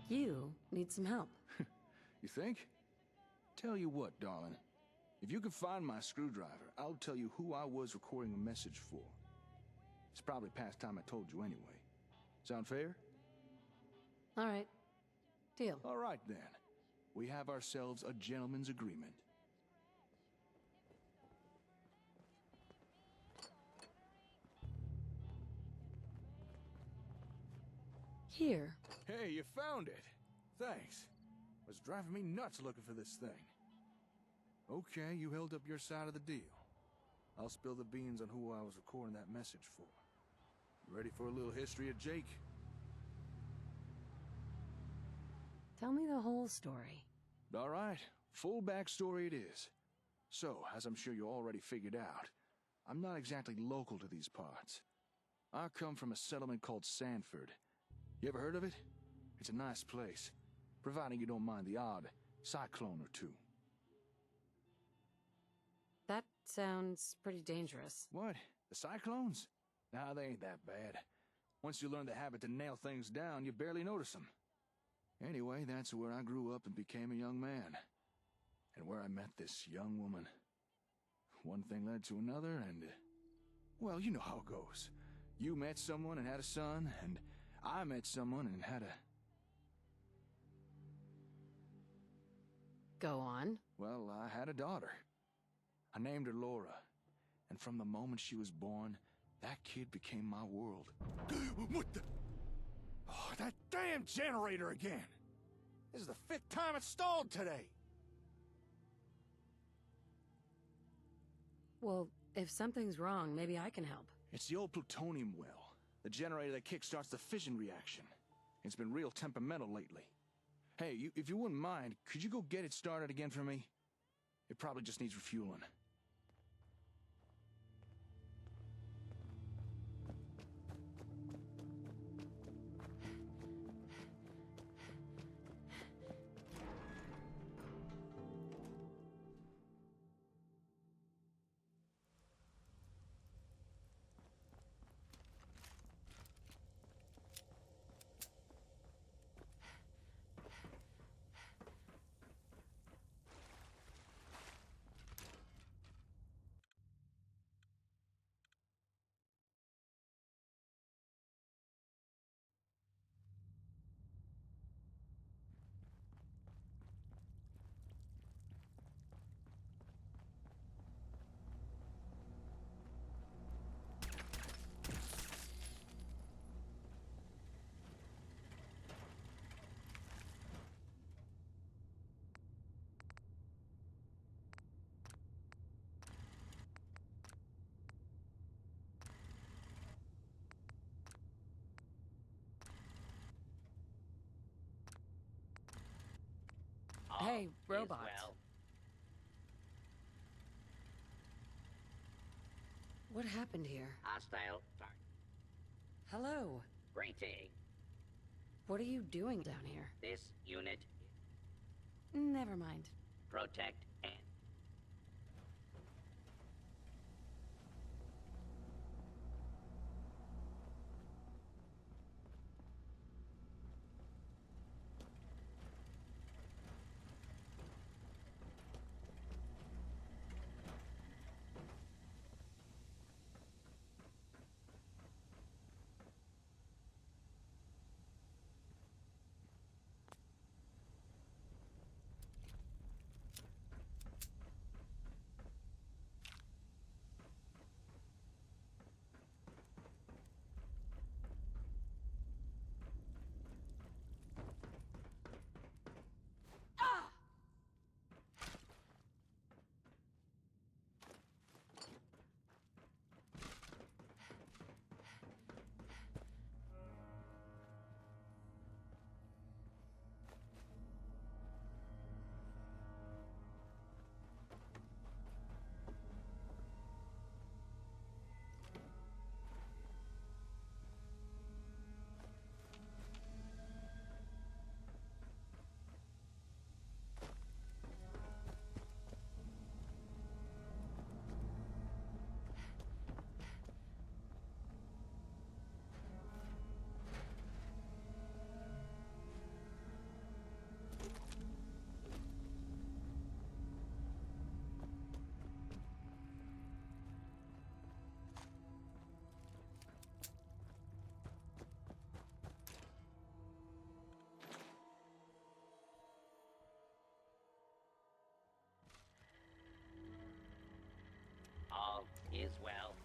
You need some help. You think? Tell you what, darling. If you can find my screwdriver, I'll tell you who I was recording a message for. It's probably past time I told you anyway. Sound fair? All right. Deal. All right, then. We have ourselves a gentleman's agreement. Here. Hey, you found it. Thanks. Was driving me nuts looking for this thing. Okay, you held up your side of the deal. I'll spill the beans on who I was recording that message for. Ready for a little history of Jake? Tell me the whole story. All right, full backstory it is. So, as I'm sure you already figured out, I'm not exactly local to these parts. I come from a settlement called Sanford. You ever heard of it? It's a nice place, providing you don't mind the odd cyclone or two. That sounds pretty dangerous. What? The cyclones? Nah, they ain't that bad. Once you learn the habit to nail things down, you barely notice them. Anyway, that's where I grew up and became a young man. And where I met this young woman. One thing led to another, and... well, you know how it goes. You met someone and had a son, and I met someone and had a... Go on. Well, I had a daughter. I named her Laura. And from the moment she was born, that kid became my world. What the? Oh, that damn generator again! This is the 5th time it's stalled today! Well, if something's wrong, maybe I can help. It's the old plutonium well. The generator that kickstarts the fission reaction. It's been real temperamental lately. Hey, if you wouldn't mind, could you go get it started again for me? It probably just needs refueling. Hey, robot. What happened here? Hostile target. Hello. Greeting. What are you doing down here? This unit, Never mind. protect and... All is well.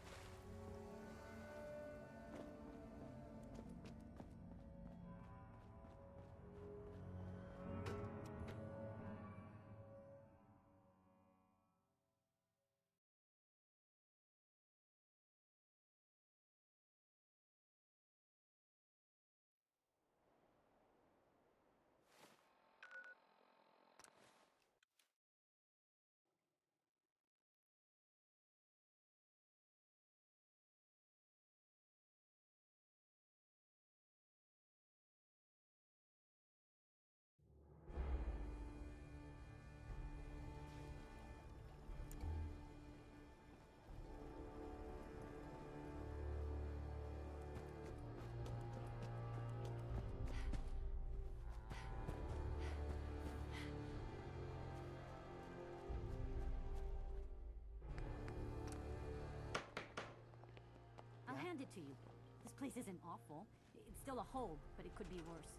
I'll hand it to you. This place isn't awful. It's still a hole, but it could be worse.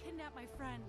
kidnapped my friend.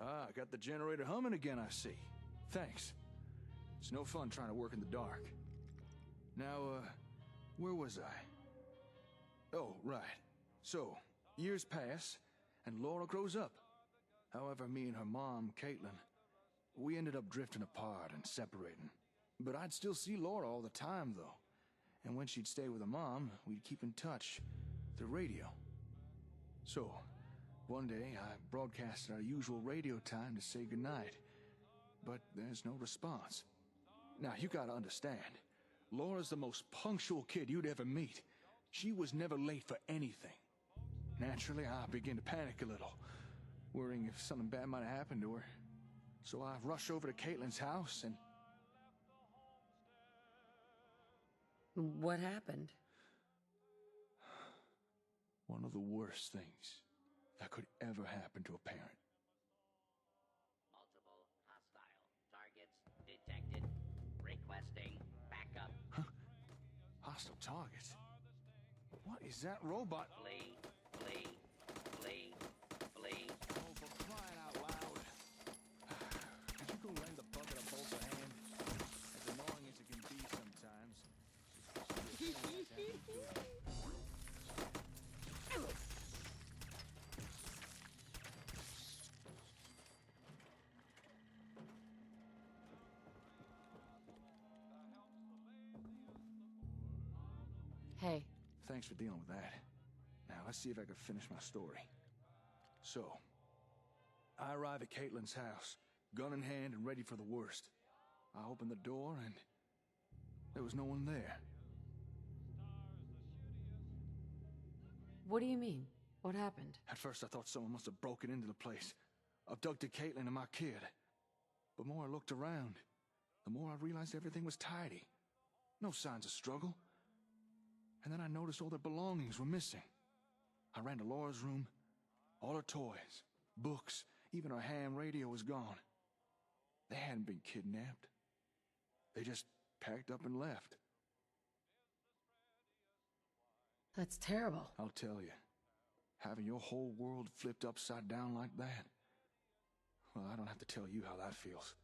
Ah, got the generator humming again, I see. Thanks. It's no fun trying to work in the dark. Now, where was I? Oh, right. So, years pass, and Laura grows up. However, me and her mom, Caitlin, we ended up drifting apart and separating. But I'd still see Laura all the time, though. And when she'd stay with her mom, we'd keep in touch through radio. So, one day, I broadcasted our usual radio time to say goodnight. But there's no response. Now, you gotta understand, Laura's the most punctual kid you'd ever meet. She was never late for anything. Naturally, I began to panic a little, worrying if something bad might have happened to her. So I rushed over to Caitlin's house and... What happened? One of the worst things that could ever happen to a parent. Multiple hostile targets detected. Requesting backup. Huh? Hostile targets? What is that robot? Flee, flee, flee, flee. Oh, for crying out loud. Could you go lend the bucket a bolt of hand? As annoying as it can be sometimes. Hey. Thanks for dealing with that. Now, let's see if I can finish my story. So, I arrive at Caitlin's house, gun in hand and ready for the worst. I open the door and there was no one there. What do you mean? What happened? At first I thought someone must have broken into the place, abducted Caitlin and my kid. But the more I looked around, the more I realized everything was tidy. No signs of struggle. And then I noticed all their belongings were missing. I ran to Laura's room. All her toys, books, even her ham radio was gone. They hadn't been kidnapped. They just packed up and left. That's terrible. I'll tell you, having your whole world flipped upside down like that, well, I don't have to tell you how that feels.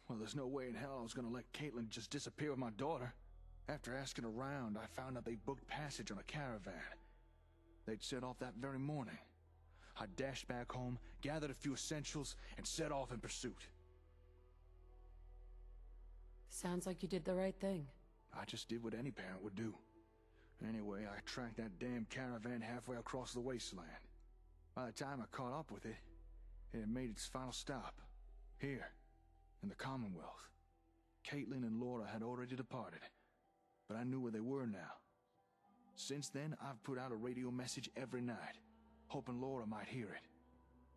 Well, there's no way in hell I was gonna let Caitlin just disappear with my daughter. After asking around, I found out they booked passage on a caravan. They'd set off that very morning. I dashed back home, gathered a few essentials, and set off in pursuit. Sounds like you did the right thing. I just did what any parent would do. Anyway, I tracked that damn caravan halfway across the wasteland. By the time I caught up with it, it had made its final stop. Here, in the Commonwealth. Caitlin and Laura had already departed, but I knew where they were now. Since then, I've put out a radio message every night, hoping Laura might hear it.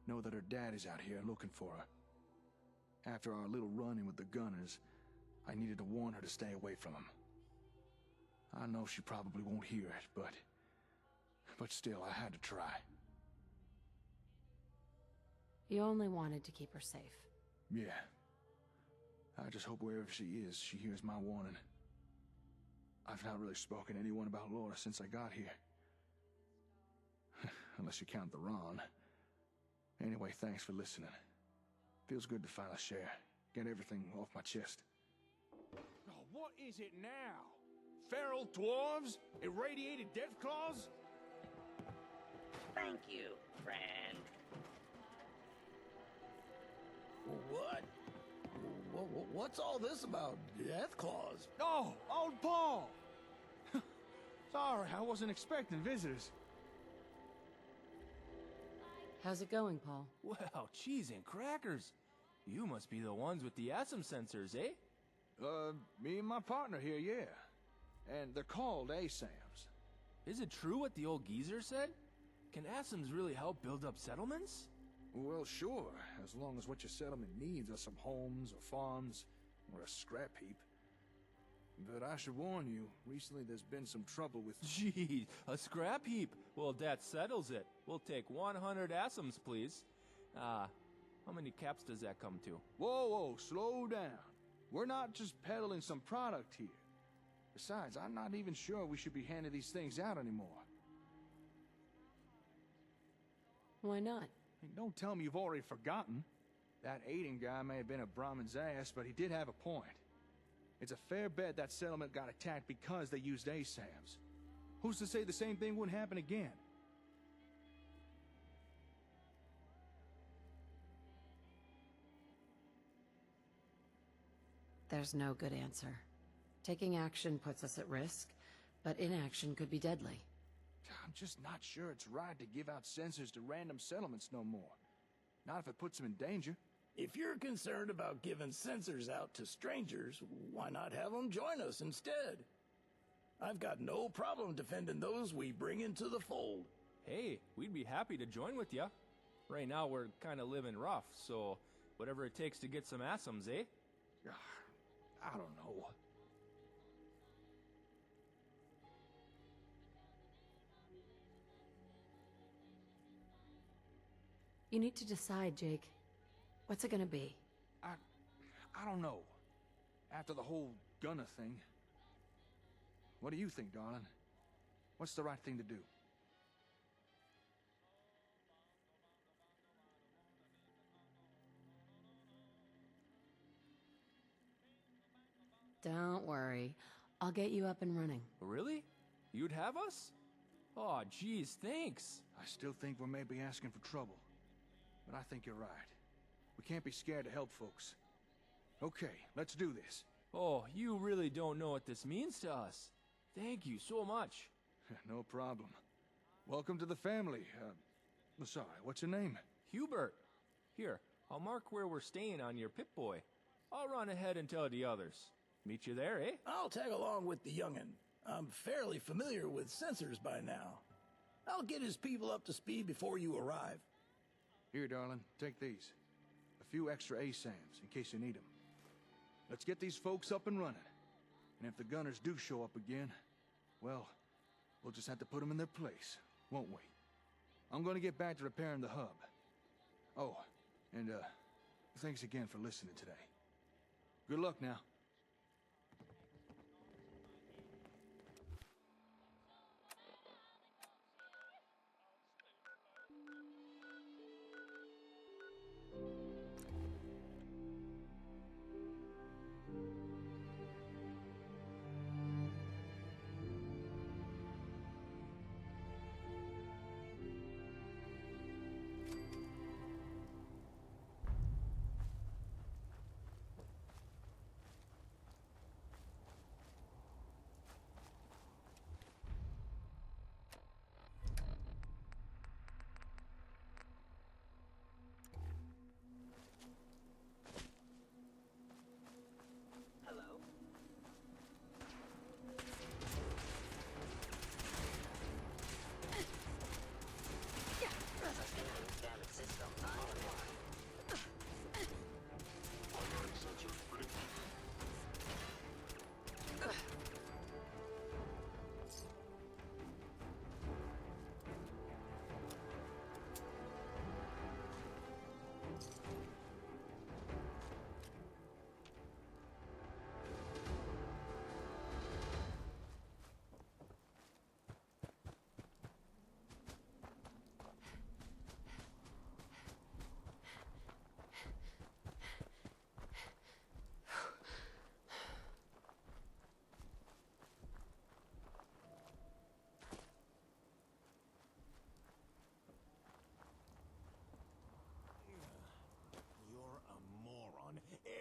Know that her dad is out here looking for her. After our little run-in with the gunners, I needed to warn her to stay away from them. I know she probably won't hear it, but still, I had to try. You only wanted to keep her safe. Yeah. I just hope wherever she is, she hears my warning. I've not really spoken to anyone about Laura since I got here. Unless you count the Ron. Anyway, thanks for listening. Feels good to finally share. Get everything off my chest. Oh, what is it now? Feral dwarves? Irradiated death claws? Thank you, friend. What? What's all this about death claws? Oh, old Paul! Sorry, I wasn't expecting visitors. How's it going, Paul? Well, cheese and crackers. You must be the ones with the ASM sensors, eh? Me and my partner here, yeah. And they're called ASAMs. Is it true what the old geezer said? Can ASMs really help build up settlements? Well, sure, as long as what your settlement needs are some homes or farms or a scrap heap. But I should warn you, recently there's been some trouble with... Gee, a scrap heap? Well, that settles it. We'll take 100 ASMs, please. How many caps does that come to? Whoa, slow down. We're not just peddling some product here. Besides, I'm not even sure we should be handing these things out anymore. Why not? Hey, don't tell me you've already forgotten. That Aiden guy may have been a Brahmin's ass, but he did have a point. It's a fair bet that settlement got attacked because they used ASAMs. Who's to say the same thing wouldn't happen again? There's no good answer. Taking action puts us at risk, but inaction could be deadly. I'm just not sure it's right to give out sensors to random settlements no more. Not if it puts them in danger. If you're concerned about giving sensors out to strangers, why not have them join us instead? I've got no problem defending those we bring into the fold. Hey, we'd be happy to join with ya. Right now we're kinda living rough, so whatever it takes to get some ASAMs, eh? I don't know. You need to decide, Jake. What's it gonna be? I don't know. After the whole Gunner thing. What do you think, darling? What's the right thing to do? Don't worry. I'll get you up and running. Really? You'd have us? Aw, geez, thanks. I still think we're maybe asking for trouble. But I think you're right. We can't be scared to help folks. Okay, let's do this. Oh, you really don't know what this means to us. Thank you so much. No problem. Welcome to the family. Sorry, what's your name? Hubert. Here, I'll mark where we're staying on your Pip-Boy. I'll run ahead and tell the others. Meet you there, eh? I'll tag along with the young'un. I'm fairly familiar with sensors by now. I'll get his people up to speed before you arrive. Here, darling, take these. A few extra ASAMs, in case you need them. Let's get these folks up and running. And if the Gunners do show up again, well, we'll just have to put them in their place, won't we? I'm gonna get back to repairing the hub. Oh, and thanks again for listening today. Good luck now.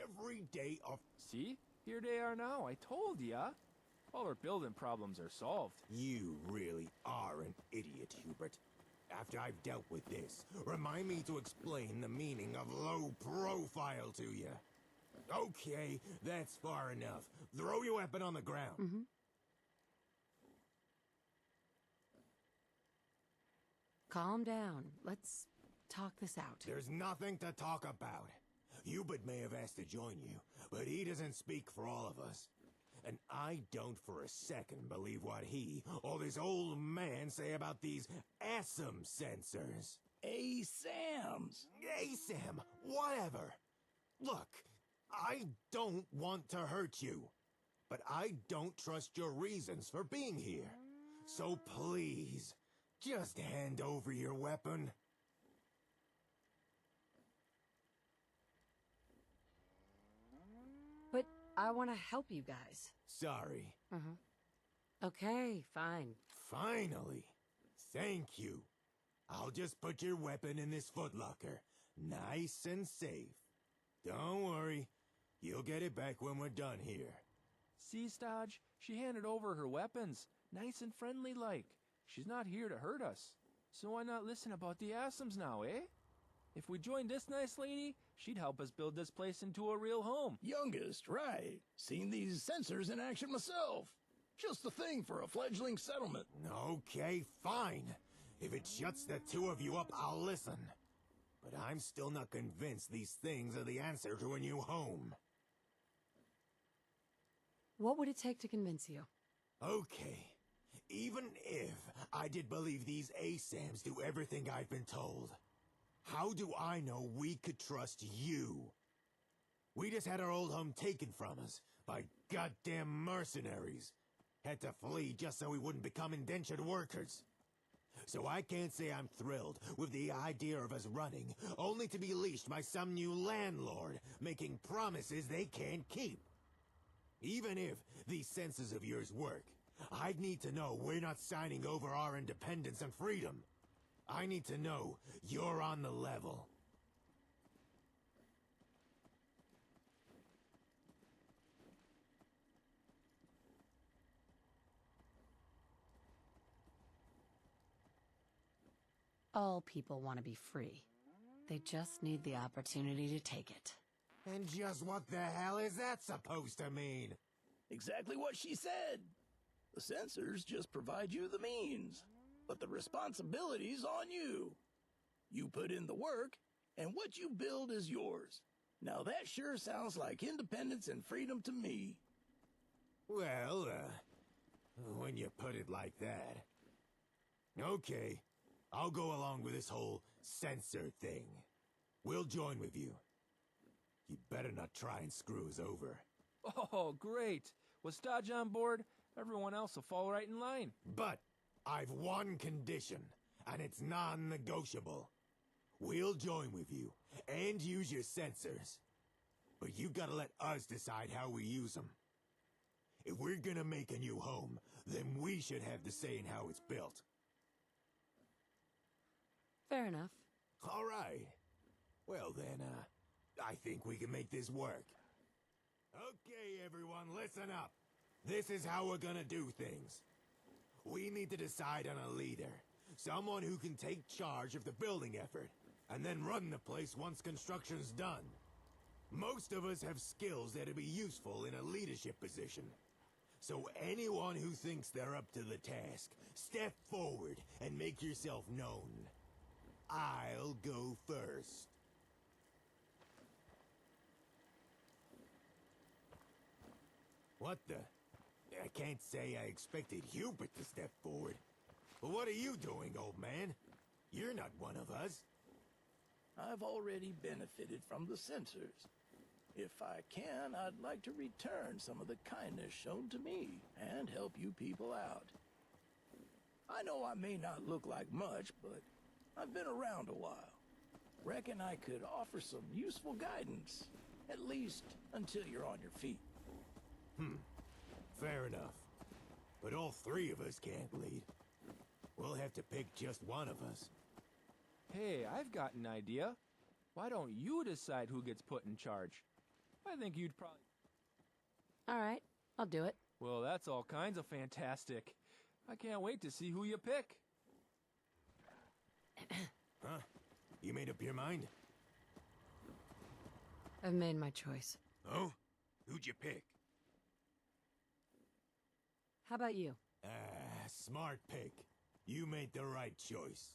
Every day of... See? Here they are now, I told ya. All our building problems are solved. You really are an idiot, Hubert. After I've dealt with this, remind me to explain the meaning of low profile to you. Okay, that's far enough. Throw your weapon on the ground. Calm down. Let's talk this out. There's nothing to talk about. Hubert may have asked to join you, but he doesn't speak for all of us. And I don't for a second believe what he or this old man say about these ASAM sensors. ASAMs! ASAM, whatever. Look, I don't want to hurt you, but I don't trust your reasons for being here. So please, just hand over your weapon. I want to help you guys. Sorry. Okay, fine. Finally. Thank you. I'll just put your weapon in this footlocker. Nice and safe. Don't worry. You'll get it back when we're done here. See, Stodge? She handed over her weapons. Nice and friendly like. She's not here to hurt us. So why not listen about the Asums now, eh? If we joined this nice lady, she'd help us build this place into a real home. Youngest, right. Seen these sensors in action myself. Just the thing for a fledgling settlement. Okay, fine. If it shuts the two of you up, I'll listen. But I'm still not convinced these things are the answer to a new home. What would it take to convince you? Okay. Even if I did believe these ASAMs do everything I've been told, how do I know we could trust you? We just had our old home taken from us by goddamn mercenaries. Had to flee just so we wouldn't become indentured workers. So I can't say I'm thrilled with the idea of us running, only to be leashed by some new landlord, making promises they can't keep. Even if these senses of yours work, I'd need to know we're not signing over our independence and freedom. I need to know you're on the level. All people want to be free. They just need the opportunity to take it. And just what the hell is that supposed to mean? Exactly what she said. The sensors just provide you the means, but the responsibility's on you. You put in the work, and what you build is yours. Now that sure sounds like independence and freedom to me. Well, when you put it like that. Okay, I'll go along with this whole sensor thing. We'll join with you. You better not try and screw us over. Oh, great. Was Stodge on board? Everyone else will fall right in line. But I've one condition, and it's non-negotiable. We'll join with you, and use your sensors. But you gotta let us decide how we use them. If we're gonna make a new home, then we should have the say in how it's built. Fair enough. All right. Well then, I think we can make this work. Okay, everyone, listen up. This is how we're gonna do things. We need to decide on a leader. Someone who can take charge of the building effort, and then run the place once construction's done. Most of us have skills that'd be useful in a leadership position. So anyone who thinks they're up to the task, step forward and make yourself known. I'll go first. What the? I can't say I expected Hubert to step forward. But what are you doing, old man? You're not one of us. I've already benefited from the sensors. If I can, I'd like to return some of the kindness shown to me and help you people out. I know I may not look like much, but I've been around a while. Reckon I could offer some useful guidance, at least until you're on your feet. Fair enough. But all three of us can't lead. We'll have to pick just one of us. Hey, I've got an idea. Why don't you decide who gets put in charge? I think you'd probably... All right, I'll do it. Well, that's all kinds of fantastic. I can't wait to see who you pick. Huh? You made up your mind? I've made my choice. Oh? Who'd you pick? How about you? Smart pick. You made the right choice.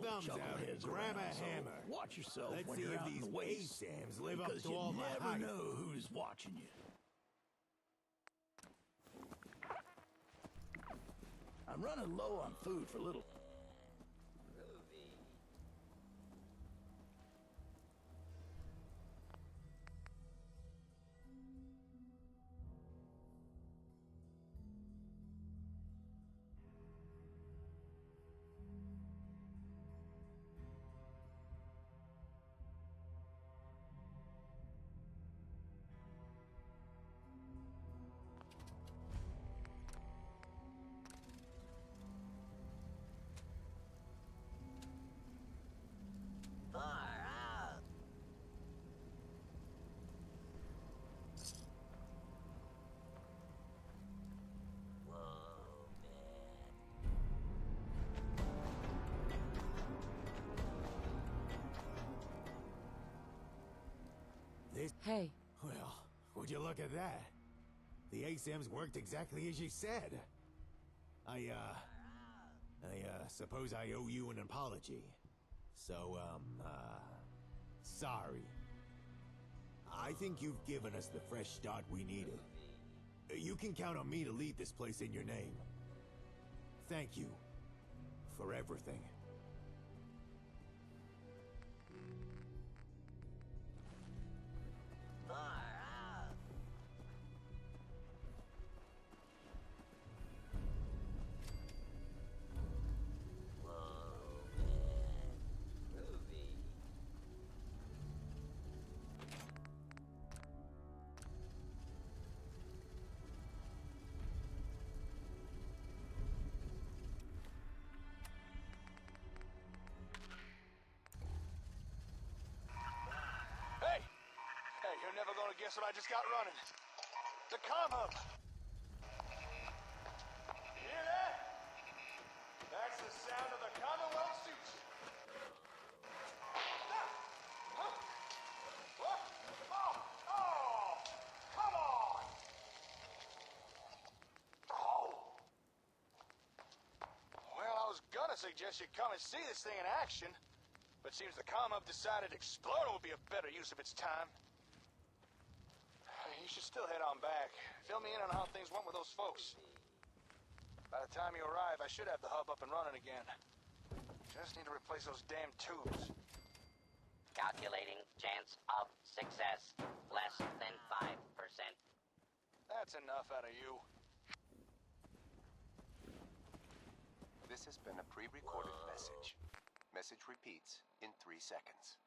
thumbs out and chuckleheads grab around, a so hammer. watch yourself Let's when see you're if out in these the waste. ASAMs live up Because to you all the never hype. know who's watching you. I'm running low on food for little. Hey. Well, would you look at that? The ASAMs worked exactly as you said. I suppose I owe you an apology. So, sorry. I think you've given us the fresh start we needed. You can count on me to lead this place in your name. Thank you for everything. Hey, you're never gonna guess what I just got running. The comm hub. You hear that? That's the sound of the Commonwealth suits. Huh? What? Oh, come on! Oh. Well, I was gonna suggest you come and see this thing in action, but seems the comm hub decided Explorer would be a better use of its time. You should still head on back. Fill me in on how things went with those folks. By the time you arrive, I should have the hub up and running again. Just need to replace those damn tubes. Calculating chance of success. Less than 5%. That's enough out of you. This has been a pre-recorded message. Message repeats in 3 seconds.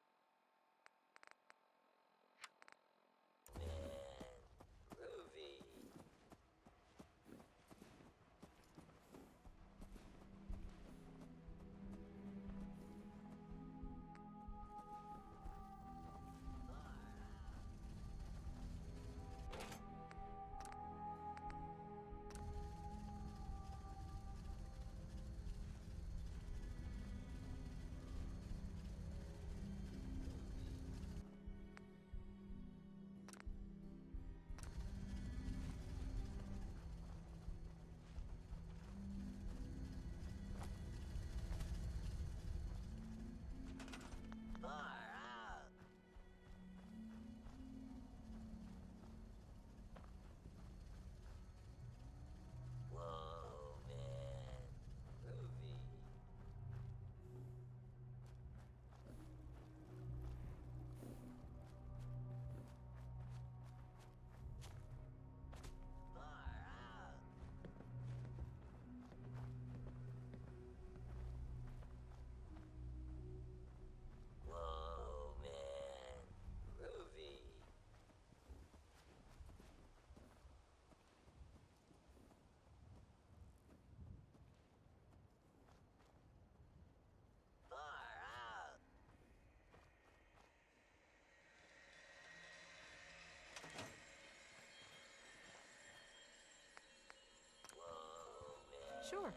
Sure.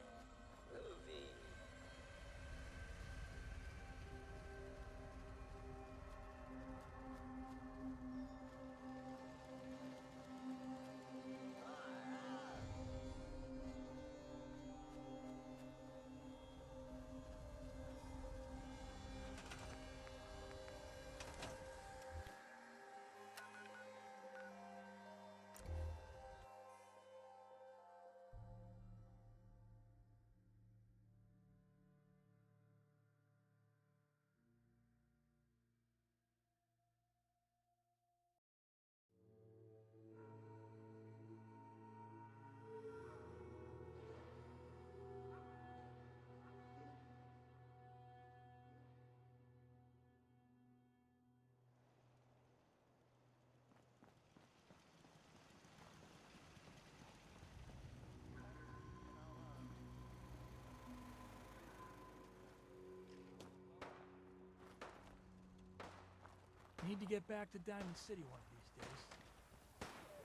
Need to get back to Diamond City one of these days.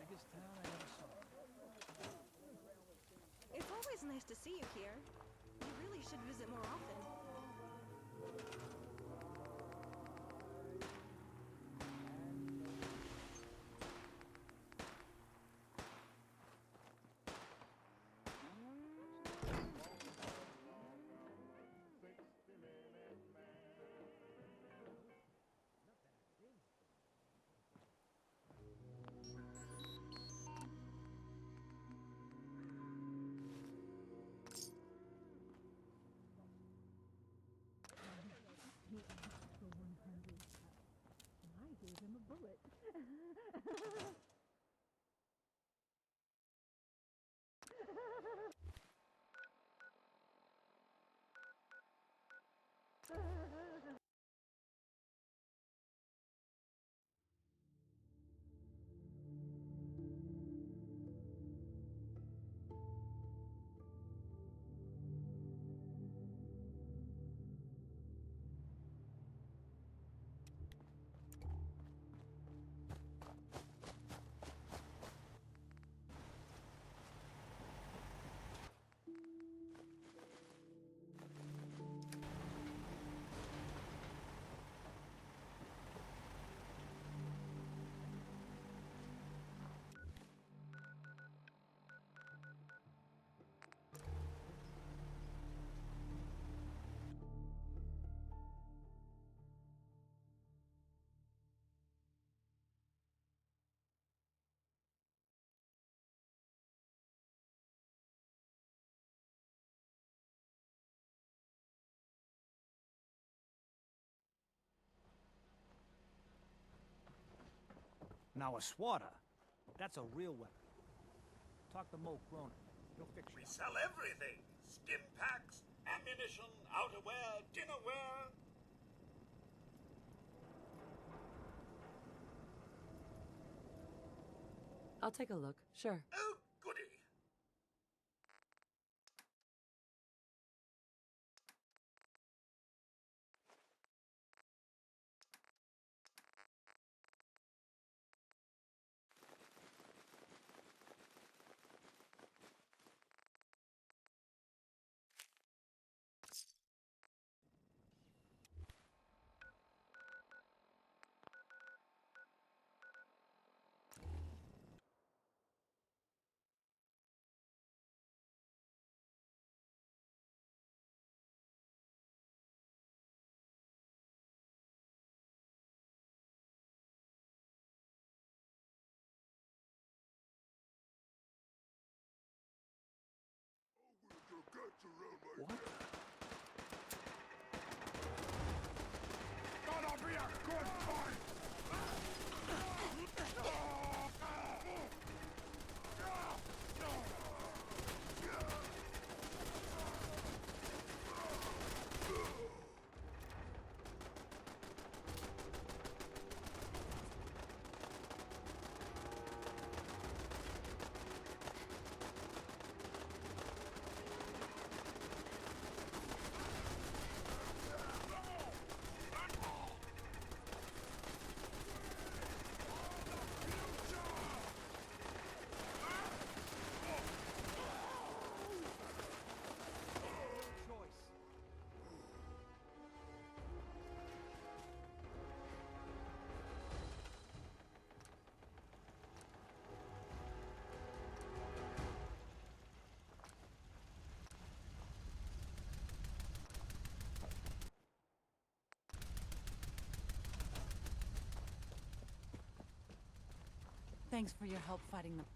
Biggest town I ever saw. It's always nice to see you here. You really should visit more often. He asked for 100 and I gave him a bullet. Now a swatter, that's a real weapon. Talk to Mo Cronin. He'll fix you. We sell everything. Stim packs, ammunition, outerwear, dinnerware. I'll take a look, sure. Oh, goody. What? Gonna be a good fight! Thanks for your help fighting them.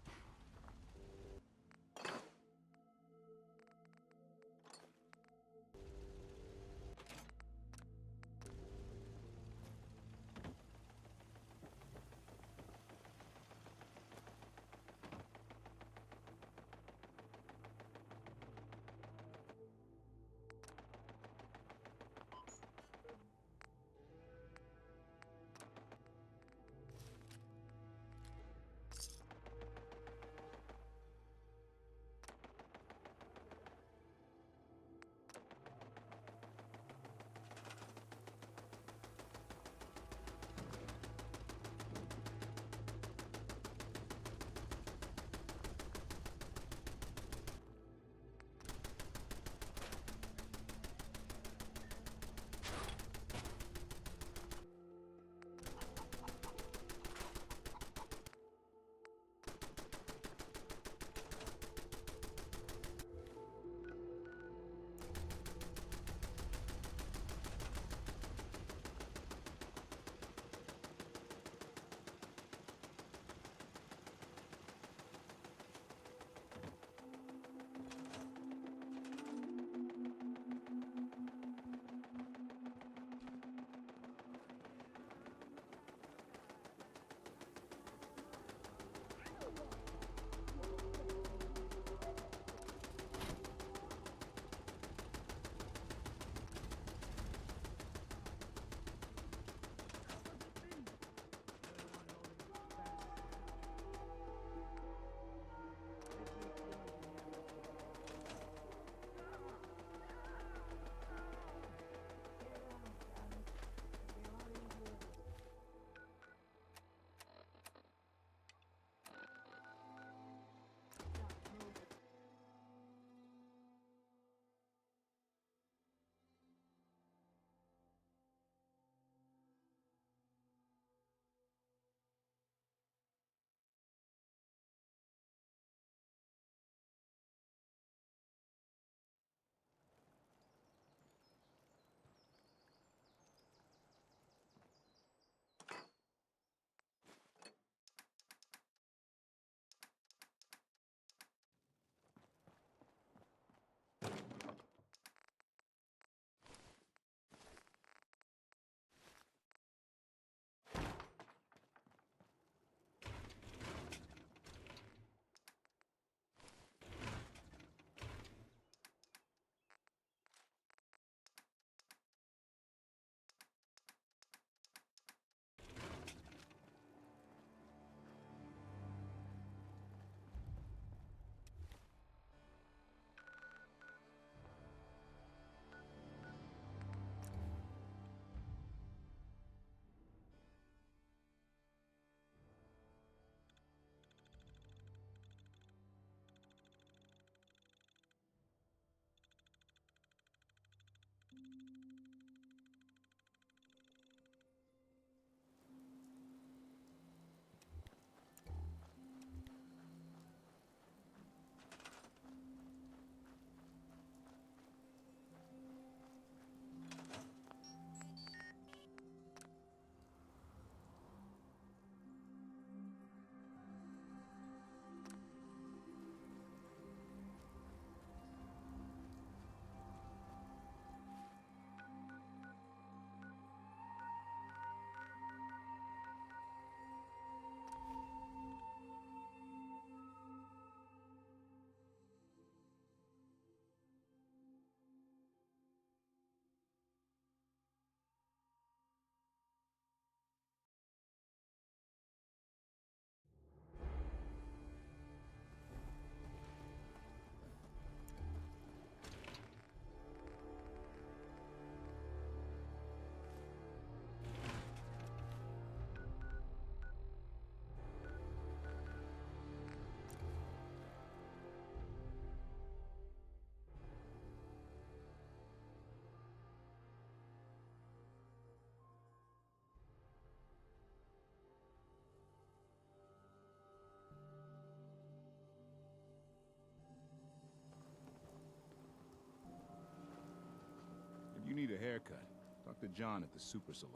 haircut. Talk to John at the super salon.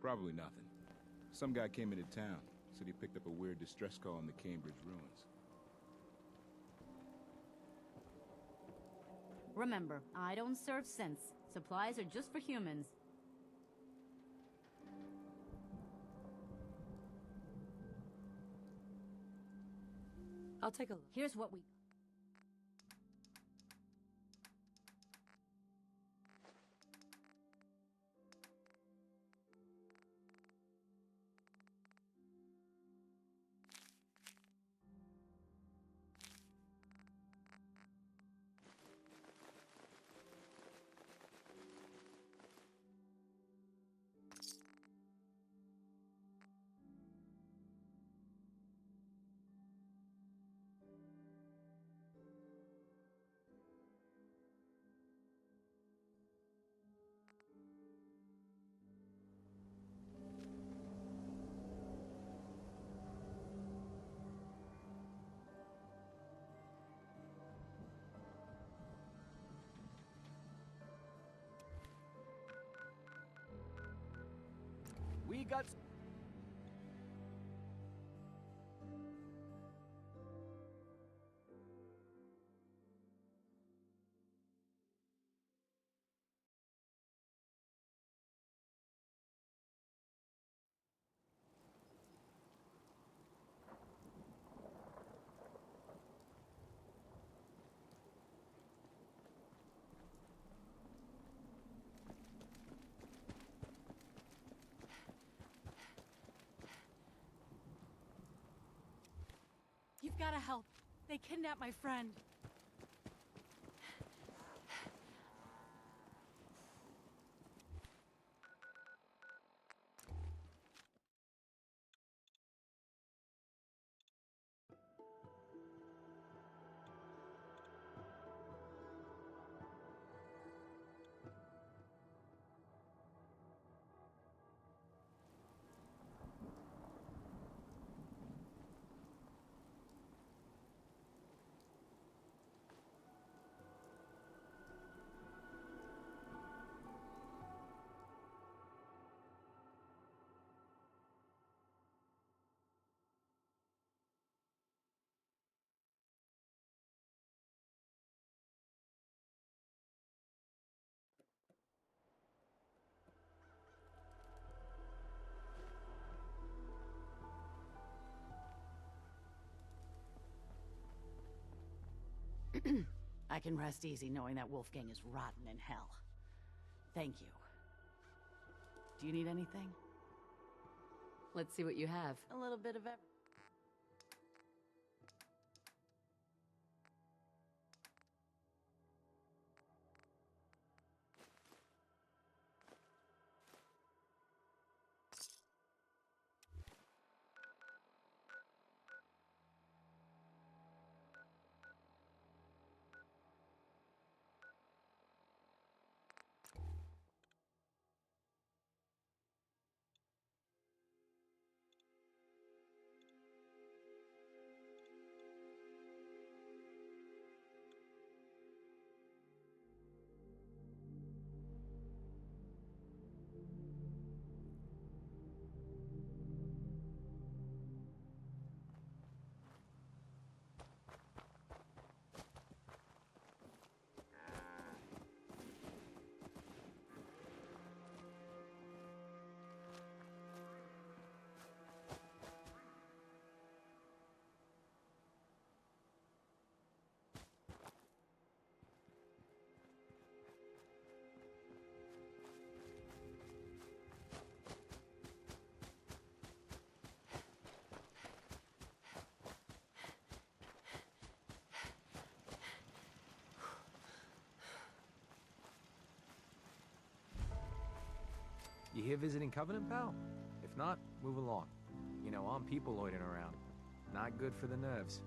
Probably nothing. Some guy came into town. Said he picked up a weird distress call in the Cambridge ruins. Remember, I don't serve sense. Supplies are just for humans. I'll take a look. Here's what we... We got... You've got to help. They kidnapped my friend. I can rest easy knowing that Wolfgang is rotten in hell. Thank you. Do you need anything? Let's see what you have. A little bit of everything. You here visiting Covenant, pal? If not, move along. You know, armed people loitering around. Not good for the nerves.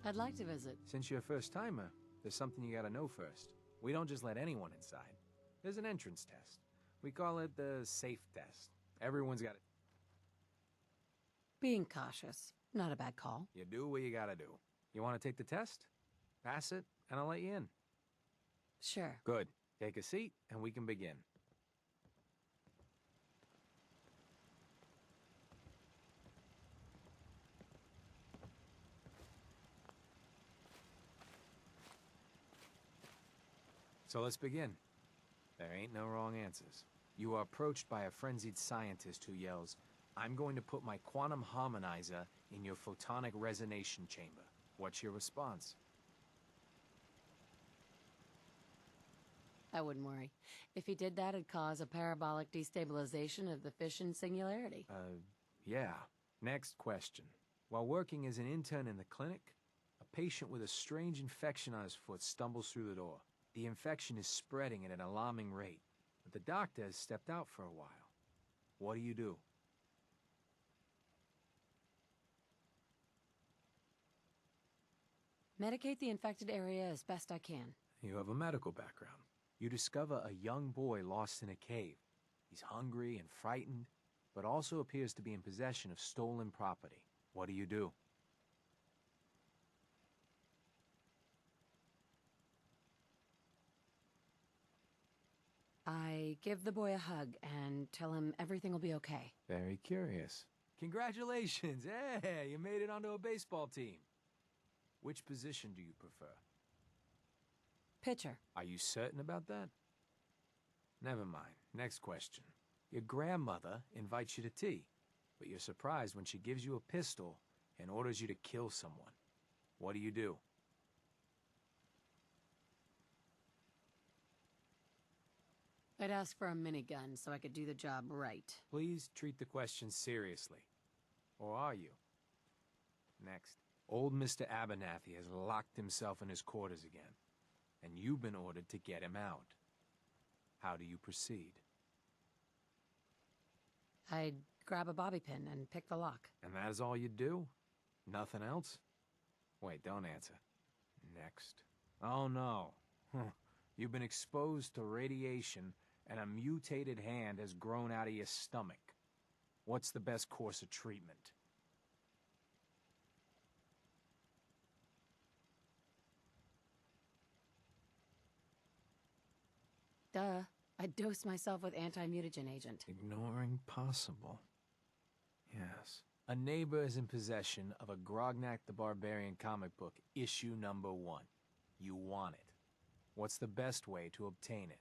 I'd like to visit. Since you're a first-timer, there's something you gotta know first. We don't just let anyone inside. There's an entrance test. We call it the safe test. Everyone's got it. Being cautious. Not a bad call. You do what you gotta do. You want to take the test? Pass it, and I'll let you in. Sure. Good. Take a seat, and we can begin. So let's begin. There ain't no wrong answers. You are approached by a frenzied scientist who yells, "I'm going to put my quantum harmonizer in your photonic resonation chamber." What's your response? I wouldn't worry. If he did that, it'd cause a parabolic destabilization of the fission singularity. Yeah. Next question. While working as an intern in the clinic, a patient with a strange infection on his foot stumbles through the door. The infection is spreading at an alarming rate, but the doctor has stepped out for a while. What do you do? Medicate the infected area as best I can. You have a medical background. You discover a young boy lost in a cave. He's hungry and frightened, but also appears to be in possession of stolen property. What do you do? I give the boy a hug and tell him everything will be okay. Very curious. Congratulations! Hey, you made it onto a baseball team. Which position do you prefer? Pitcher. Are you certain about that? Never mind. Next question. Your grandmother invites you to tea, but you're surprised when she gives you a pistol and orders you to kill someone. What do you do? I'd ask for a minigun so I could do the job right. Please treat the question seriously. Or are you? Next. Old Mr. Abernathy has locked himself in his quarters again, and you've been ordered to get him out. How do you proceed? I'd grab a bobby pin and pick the lock. And that is all you do? Nothing else? Wait, don't answer. Next. Oh no. You've been exposed to radiation and a mutated hand has grown out of your stomach. What's the best course of treatment? Duh. I'd dose myself with anti-mutagen agent. Ignoring possible. Yes. A neighbor is in possession of a Grognak the Barbarian comic book, issue number 1. You want it. What's the best way to obtain it?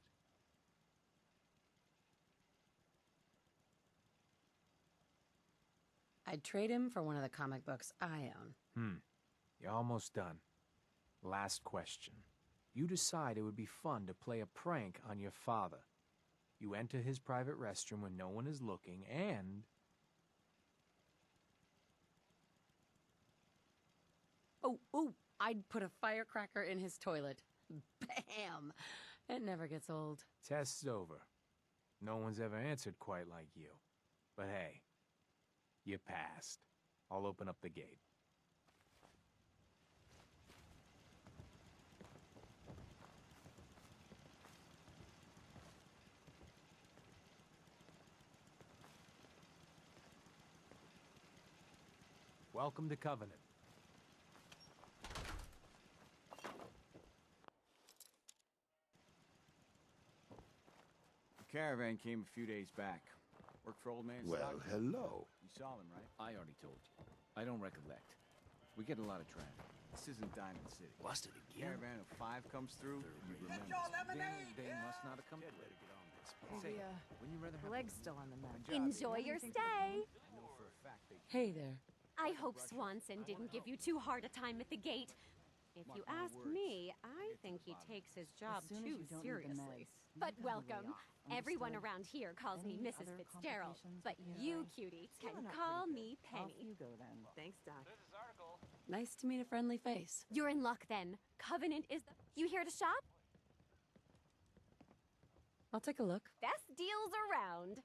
I'd trade him for one of the comic books I own. You're almost done. Last question. You decide it would be fun to play a prank on your father. You enter his private restroom when no one is looking, and... Oh, I'd put a firecracker in his toilet. Bam! It never gets old. Test's over. No one's ever answered quite like you. But hey, you passed. I'll open up the gate. Welcome to Covenant. The caravan came a few days back. Worked for old man Well, Stockton. hello. You saw them, right? I already told you. I don't recollect. We get a lot of traffic. This isn't Diamond City. Busted again? Caravan of 5 comes through, you remember. They must not have come through. Ready to get on this. Say, when you rather have leg's still on the mend. Enjoy your stay. I know for a fact they Hey there. I hope Swanson didn't give you too hard a time at the gate. If you ask me, I think he takes his job As soon as too you don't need the seriously. meds, But you have a way welcome. off. Everyone Understood? around here calls me Any Mrs. other Fitzgerald, complications but with you, PRA? cutie, Feeling can up call pretty me good. Penny. Off you go then. Thanks, Doc. Nice to meet a friendly face. You're in luck then. Covenant is the... You here to shop? I'll take a look. Best deals around.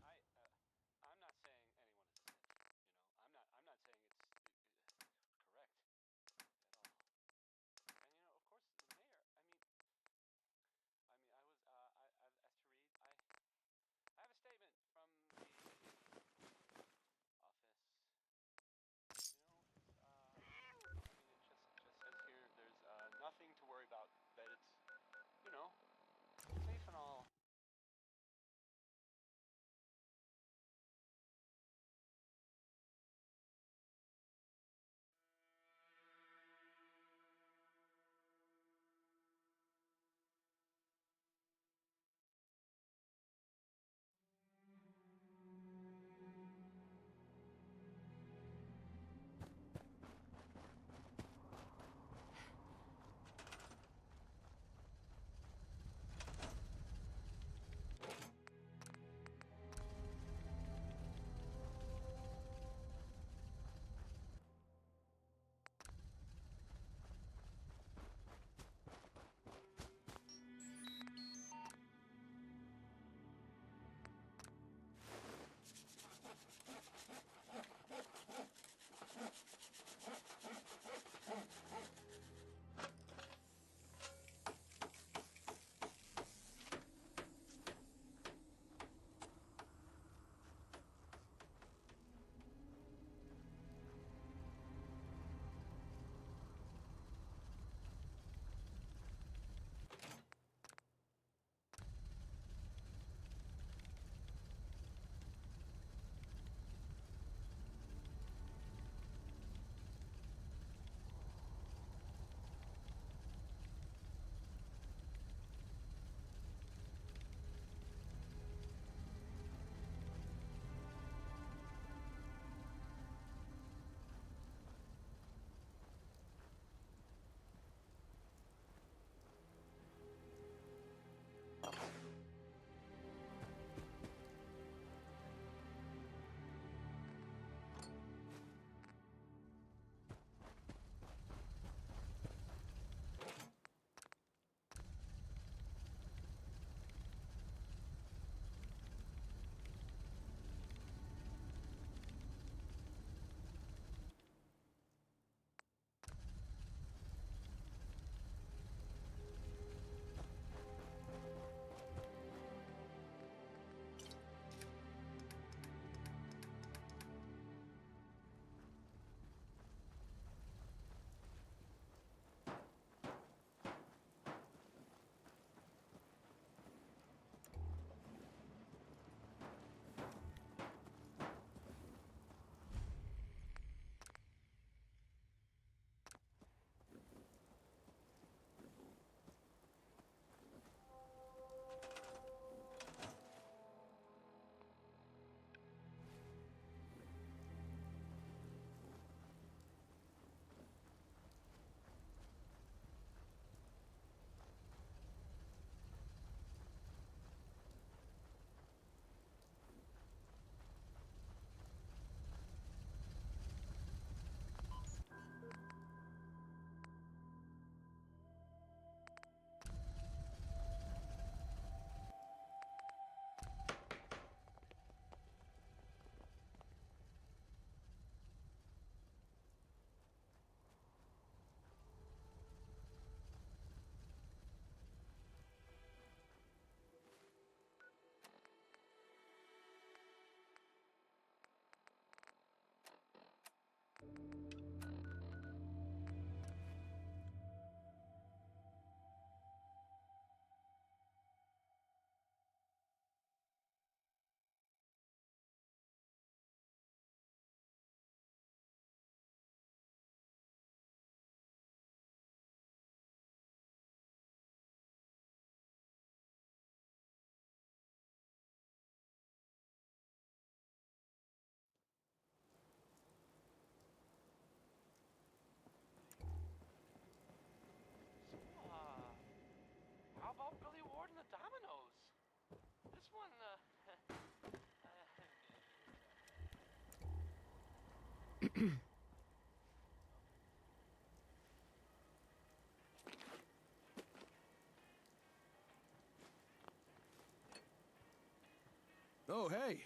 Oh, hey.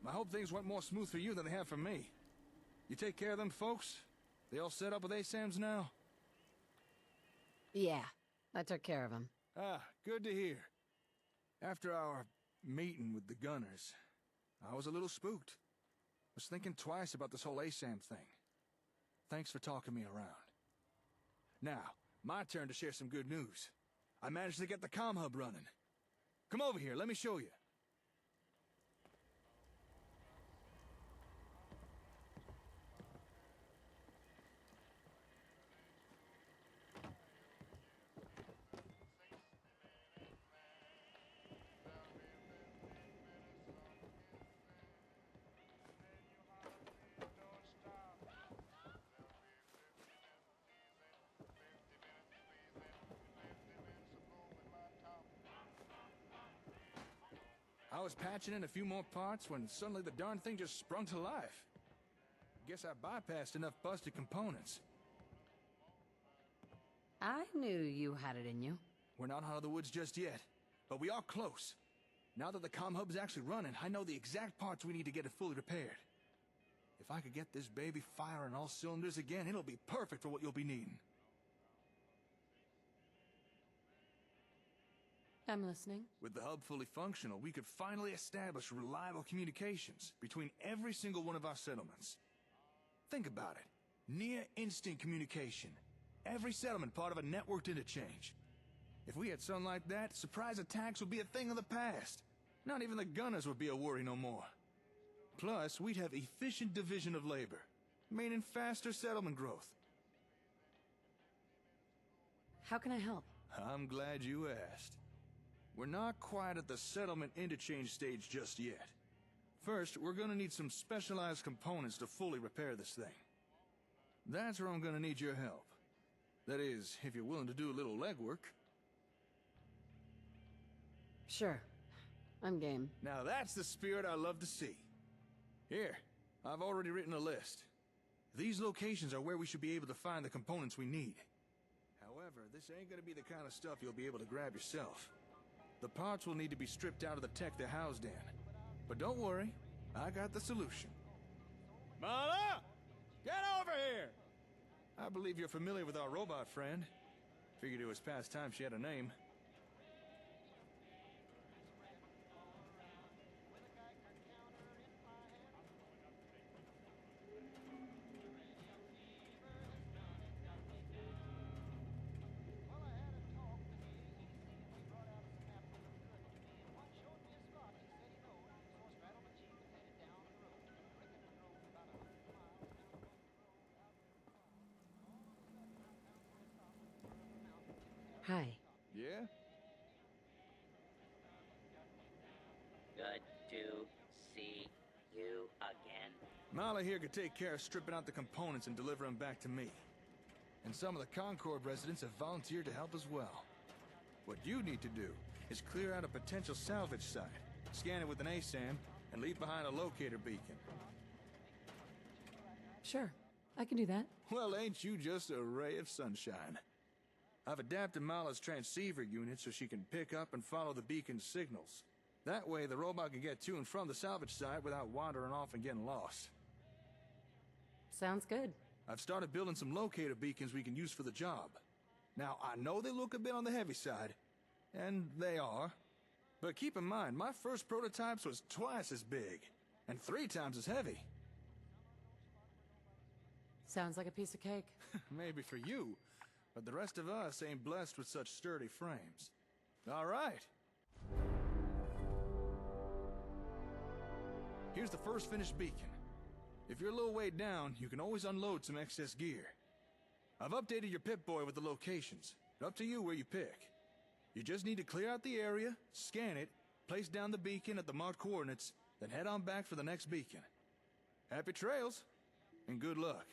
I hope things went more smooth for you than they have for me. You take care of them folks? They all set up with ASAMs now? Yeah, I took care of him. Ah, good to hear. After our meeting with the gunners, I was a little spooked. Was thinking twice about this whole ASAM thing. Thanks for talking me around. Now, my turn to share some good news. I managed to get the comm hub running. Come over here, let me show you. I was patching in a few more parts when suddenly the darn thing just sprung to life. Guess I bypassed enough busted components. I knew you had it in you. We're not out of the woods just yet, but we are close. Now that the comm hub's actually running, I know the exact parts we need to get it fully repaired. If I could get this baby firing all cylinders again, it'll be perfect for what you'll be needing. I'm listening. With the hub fully functional, we could finally establish reliable communications between every single one of our settlements. Think about it. Near-instant communication. Every settlement part of a networked interchange. If we had something like that, surprise attacks would be a thing of the past. Not even the gunners would be a worry no more. Plus, we'd have efficient division of labor, meaning faster settlement growth. How can I help? I'm glad you asked. We're not quite at the settlement interchange stage just yet. First, we're gonna need some specialized components to fully repair this thing. That's where I'm gonna need your help. That is, if you're willing to do a little legwork. Sure. I'm game. Now that's the spirit I love to see. Here, I've already written a list. These locations are where we should be able to find the components we need. However, this ain't gonna be the kind of stuff you'll be able to grab yourself. The parts will need to be stripped out of the tech they're housed in. But don't worry, I got the solution. Mala! Get over here! I believe you're familiar with our robot friend. Figured it was past time she had a name. Hi. Yeah? Good to see you again. Mala here could take care of stripping out the components and deliver them back to me. And some of the Concord residents have volunteered to help as well. What you need to do is clear out a potential salvage site, scan it with an ASAM, and leave behind a locator beacon. Sure, I can do that. Well, ain't you just a ray of sunshine? I've adapted Mala's transceiver unit so she can pick up and follow the beacon's signals. That way, the robot can get to and from the salvage site without wandering off and getting lost. Sounds good. I've started building some locator beacons we can use for the job. Now, I know they look a bit on the heavy side, and they are. But keep in mind, my first prototypes was twice as big, and 3 times as heavy. Sounds like a piece of cake. Maybe for you, but the rest of us ain't blessed with such sturdy frames. All right. Here's the first finished beacon. If you're a little way down, you can always unload some excess gear. I've updated your Pip-Boy with the locations. Up to you where you pick. You just need to clear out the area, scan it, place down the beacon at the marked coordinates, then head on back for the next beacon. Happy trails, and good luck.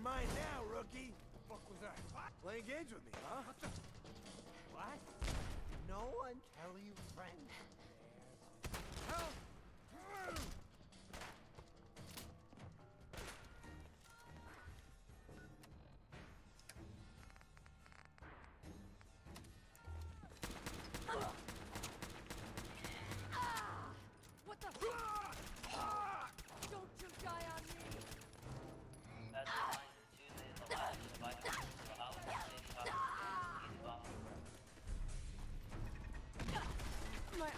mine now, rookie. What was that? Playing games with me, huh? What? No one tell you, friend. Help! What the? Don't you die on me! As a reminder, Tuesday is the last surviving of Hollywood City Hospital. My arm.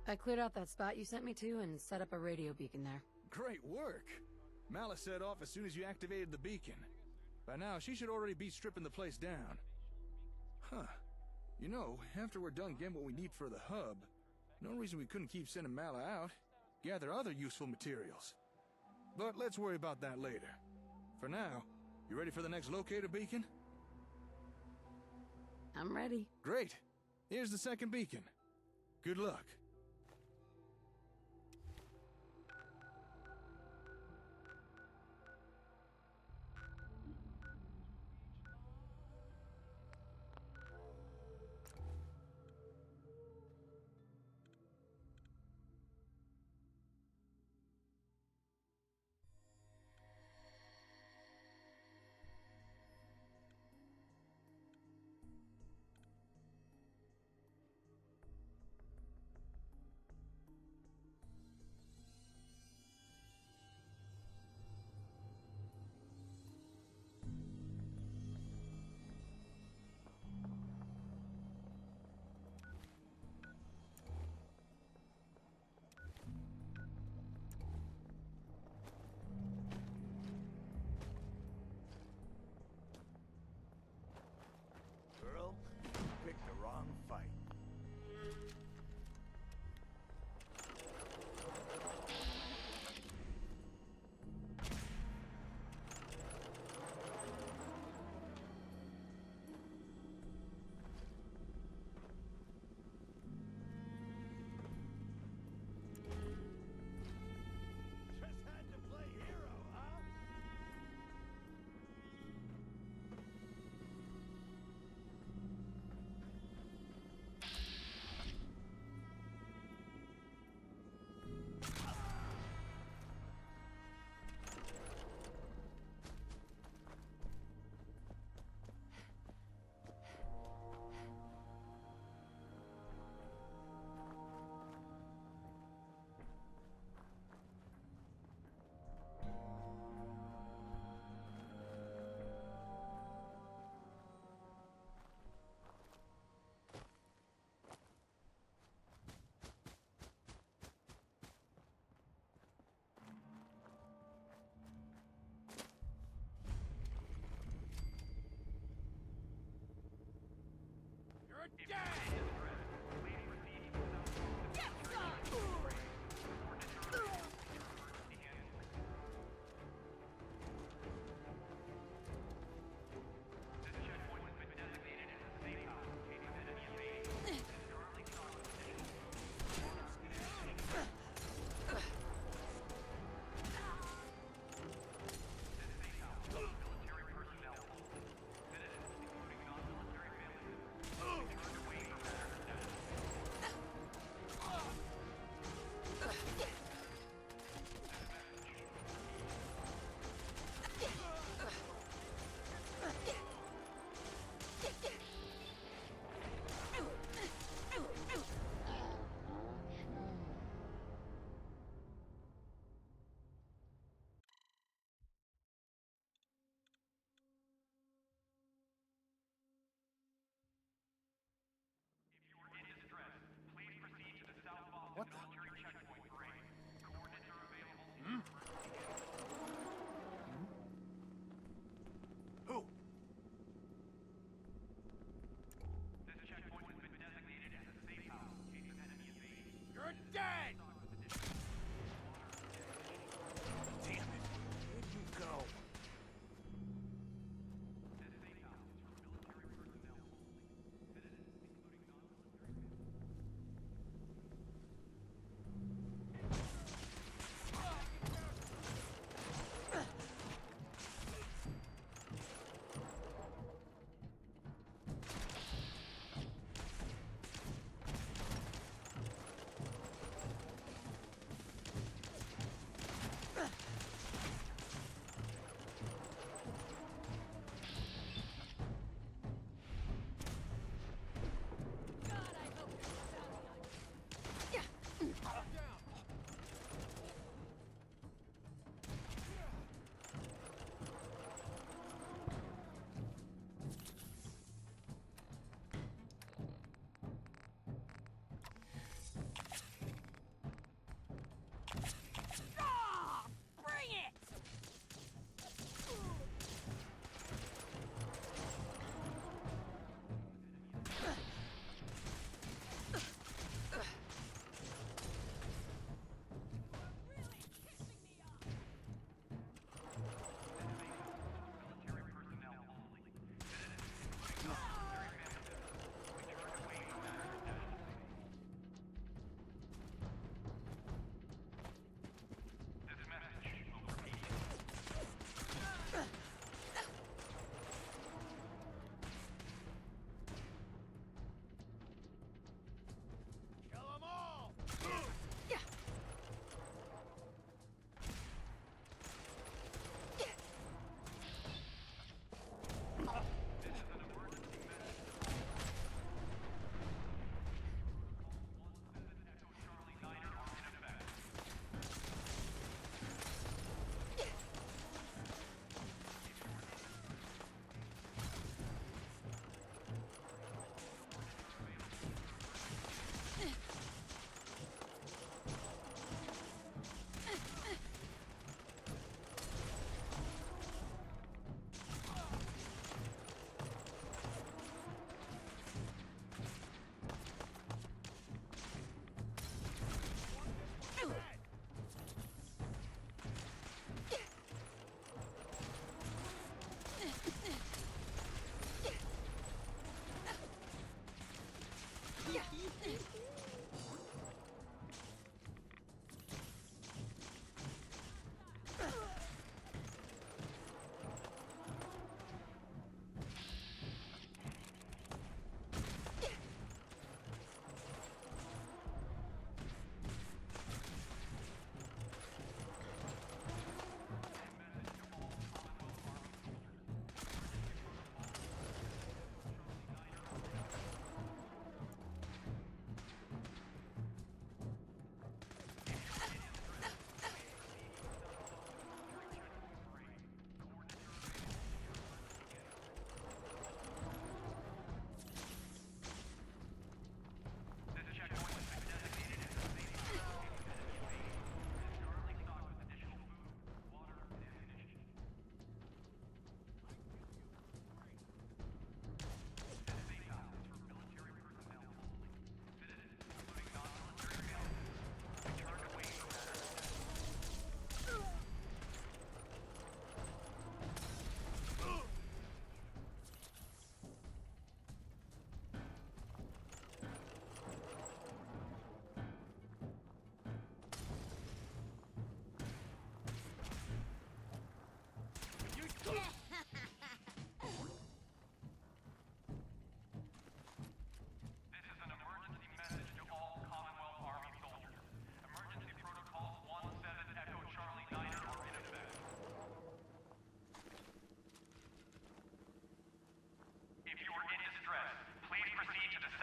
I cleared out that spot you sent me to and set up a radio beacon there. Great work. Malice set off as soon as you activated the beacon. By now, she should already be stripping the place down. Huh. You know, after we're done getting what we need for the hub, no reason we couldn't keep sending Mala out, gather other useful materials. But let's worry about that later. For now, you ready for the next locator beacon? I'm ready. Great. Here's the second beacon. Good luck. Girl, you picked the wrong fight.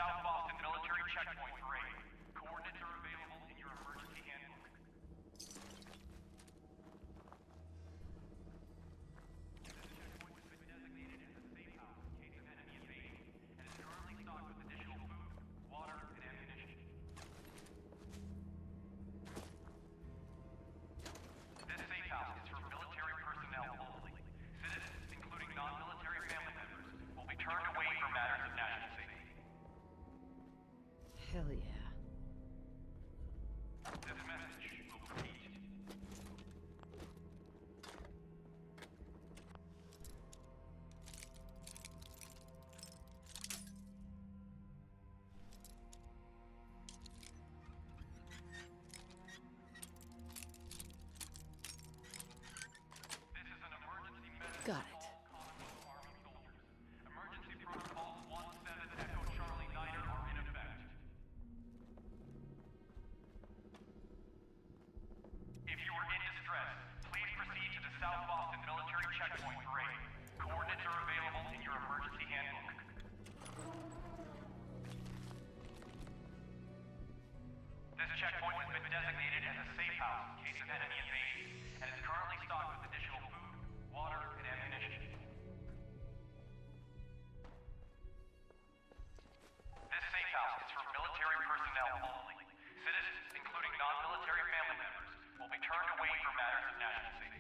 South Boston military checkpoint for aid. Coordinates are available in your emergency handbook. This checkpoint has been designated as a safe house in case of enemy invasion, and is currently stocked with additional food, water, and ammunition. This safe house is for military personnel only. Citizens, including non-military family members, will be turned away for matters of national safety. Hell yeah. This message will repeat. This is an emergency message. Got it. Emergency protocols 17 Echo Charlie Niner are in effect. If you are in distress, please proceed to the South Boston military checkpoint for aid. Coordinates are available in your emergency handbook. This checkpoint has been designated as a safe house in case of enemy invasion, and is currently stocked with additional food, water, and ammunition. This safe house is for military personnel only. Citizens, including non-military family members, will be turned away for matters of national safety.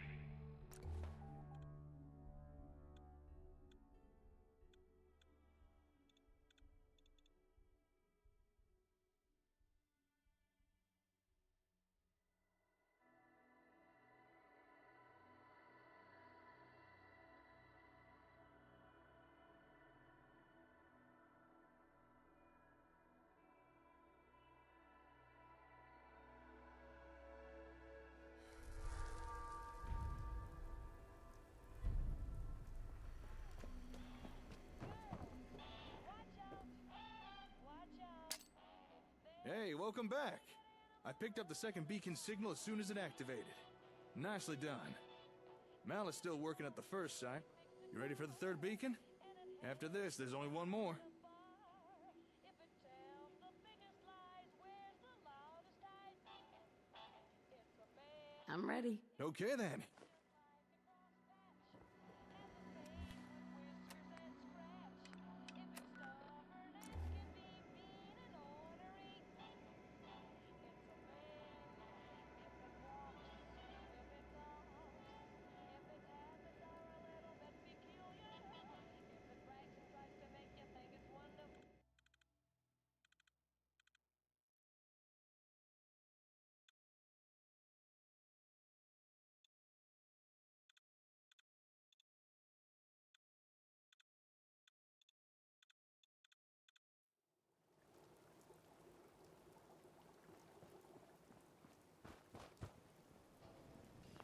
Hey, welcome back. I picked up the second beacon signal as soon as it activated. Nicely done. Mal is still working at the first site. You ready for the third beacon? After this, there's only one more. I'm ready. Okay then.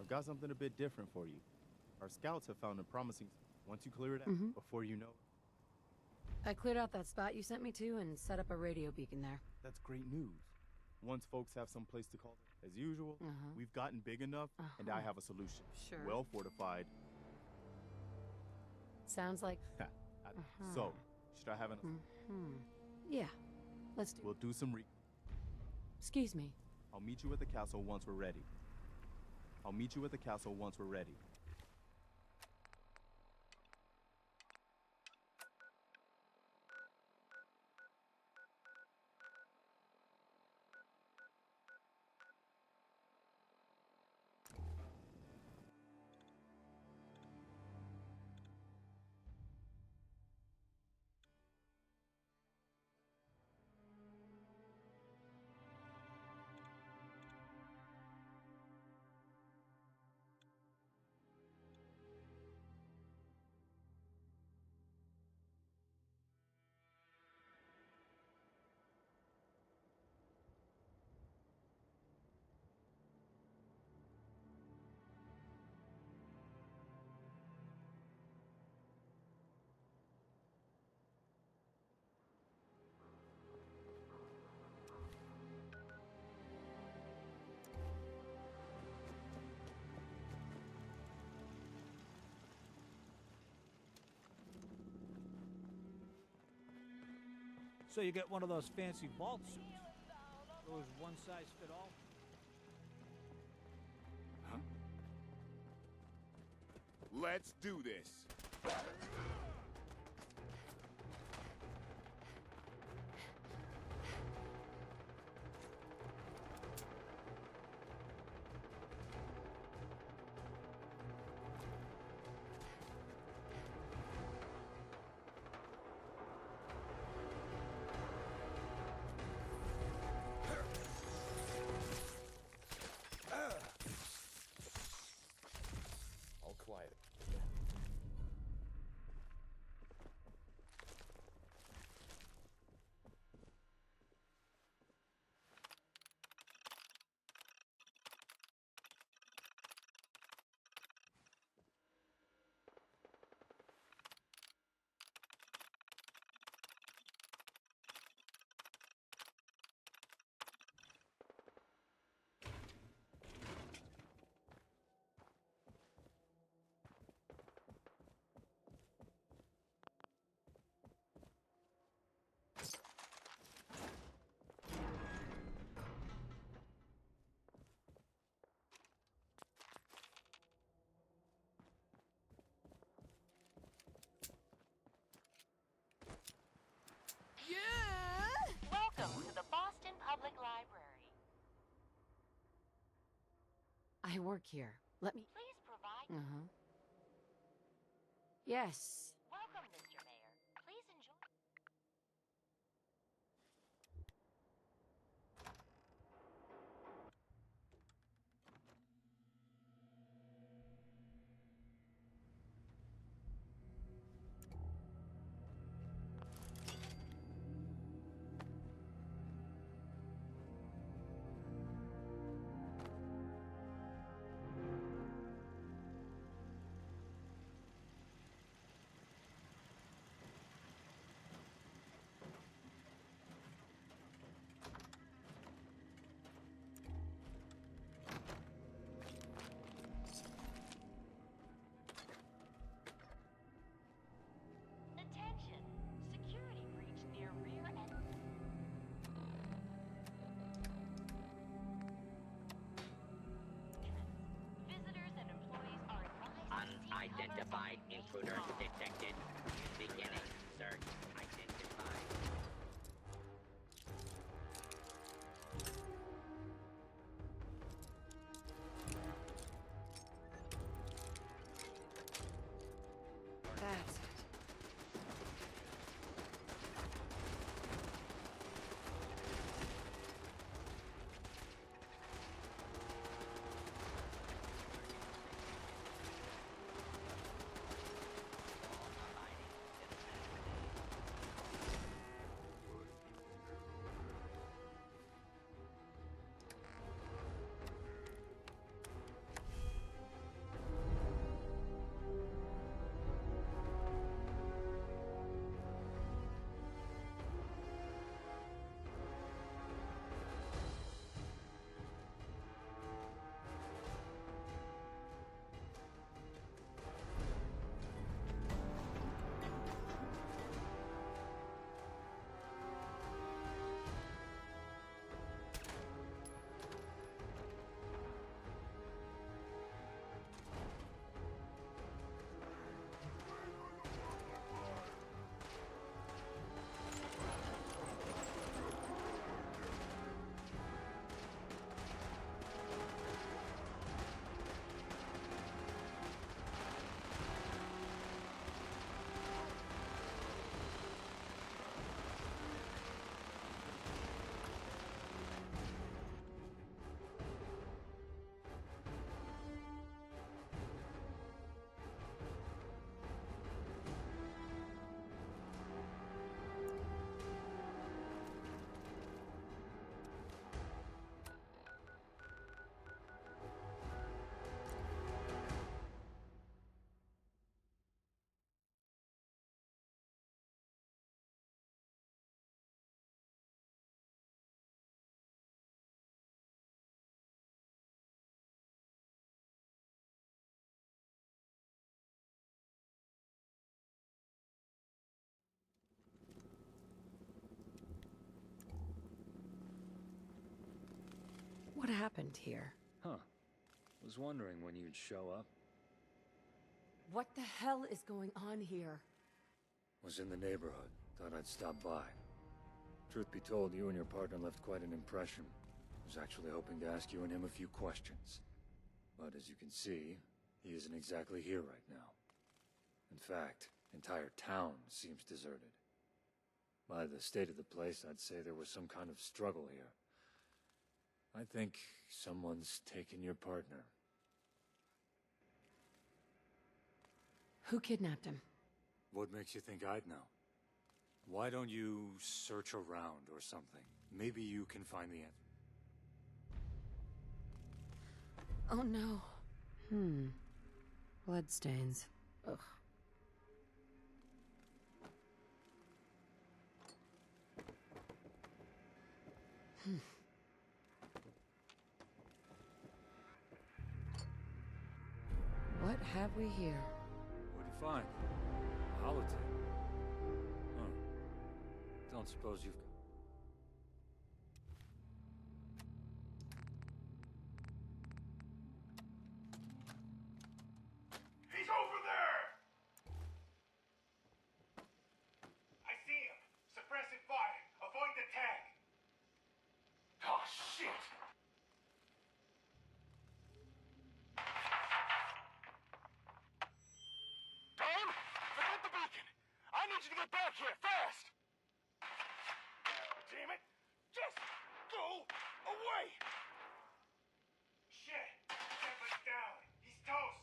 I've got something a bit different for you. Our scouts have found a promising... Once you clear it out, before you know it... I cleared out that spot you sent me to and set up a radio beacon there. That's great news. Once folks have some place to call it, as usual, we've gotten big enough, and I have a solution. Sure. Well fortified. Sounds like... So, should I have an... Yeah, let's do... We'll do some Excuse me. I'll meet you at the castle once we're ready. I'll meet you at the castle once we're ready. So you get one of those fancy vault suits. Those one-size-fit-all. Huh? Let's do this. All quiet. Welcome to the Boston Public Library. I work here. Let me... Please provide... Uh-huh. Yes. Welcome, Mr. Mayor. Please enjoy... Attention! Security breach near rear end... Visitors and employees are advised... Unidentified intruder detected. Beginning search. Identified. That's it. What happened here? Huh. Was wondering when you'd show up. What the hell is going on here? Was in the neighborhood. Thought I'd stop by. Truth be told, you and your partner left quite an impression. Was actually hoping to ask you and him a few questions. But as you can see, he isn't exactly here right now. In fact, entire town seems deserted. By the state of the place, I'd say there was some kind of struggle here. I think someone's taken your partner. Who kidnapped him? What makes you think I'd know? Why don't you search around or something? Maybe you can find the answer. Oh no. Bloodstains. Ugh. What have we here? What'd you find? A holotape. Huh. Don't suppose you've... He's over there! I see him. Suppressive fire. Avoid the tag. Oh, shit! Tom, forget the beacon. I need you to get back here, fast! Damn it! Just go away! Shit! Shepard's down. He's toast.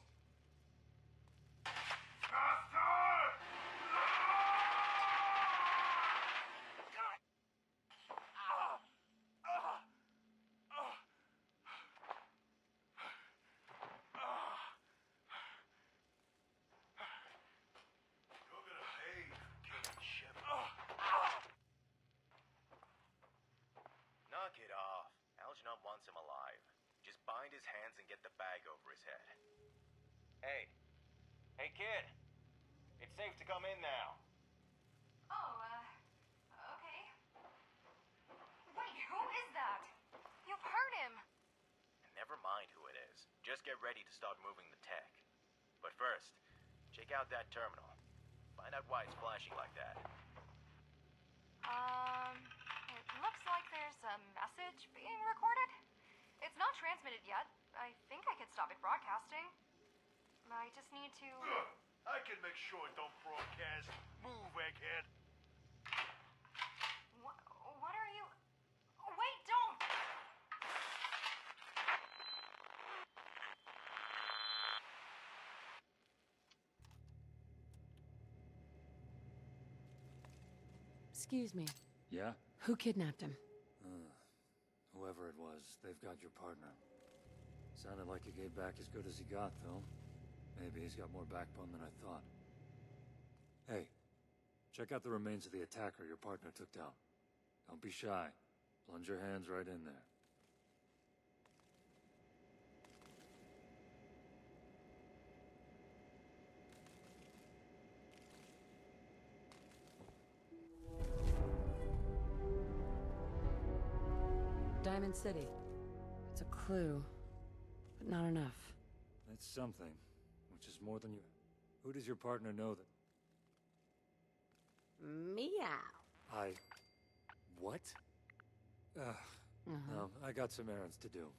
Master! You're gonna pay for killing Shepard. Knock it off. Algernon wants him alive. Just bind his hands and get the bag over his head. Hey. Hey, kid. It's safe to come in now. Oh, okay. Wait, who is that? You've hurt him. Never mind who it is. Just get ready to start moving the tech. But first, check out that terminal. Find out why it's flashing like that. It looks like there's a message being recorded. It's not transmitted yet. I think I could stop it broadcasting. I just need to... I can make sure it don't broadcast. Move, egghead. What are you... Wait, don't! Excuse me. Yeah? Who kidnapped him? Whoever it was, they've got your partner. Sounded like he gave back as good as he got, though. Maybe he's got more backbone than I thought. Hey, check out the remains of the attacker your partner took down. Don't be shy. Plunge your hands right in there. Diamond City. It's a clue, but not enough. That's something, which is more than you... Who does your partner know that... Meow. What? No, I got some errands to do.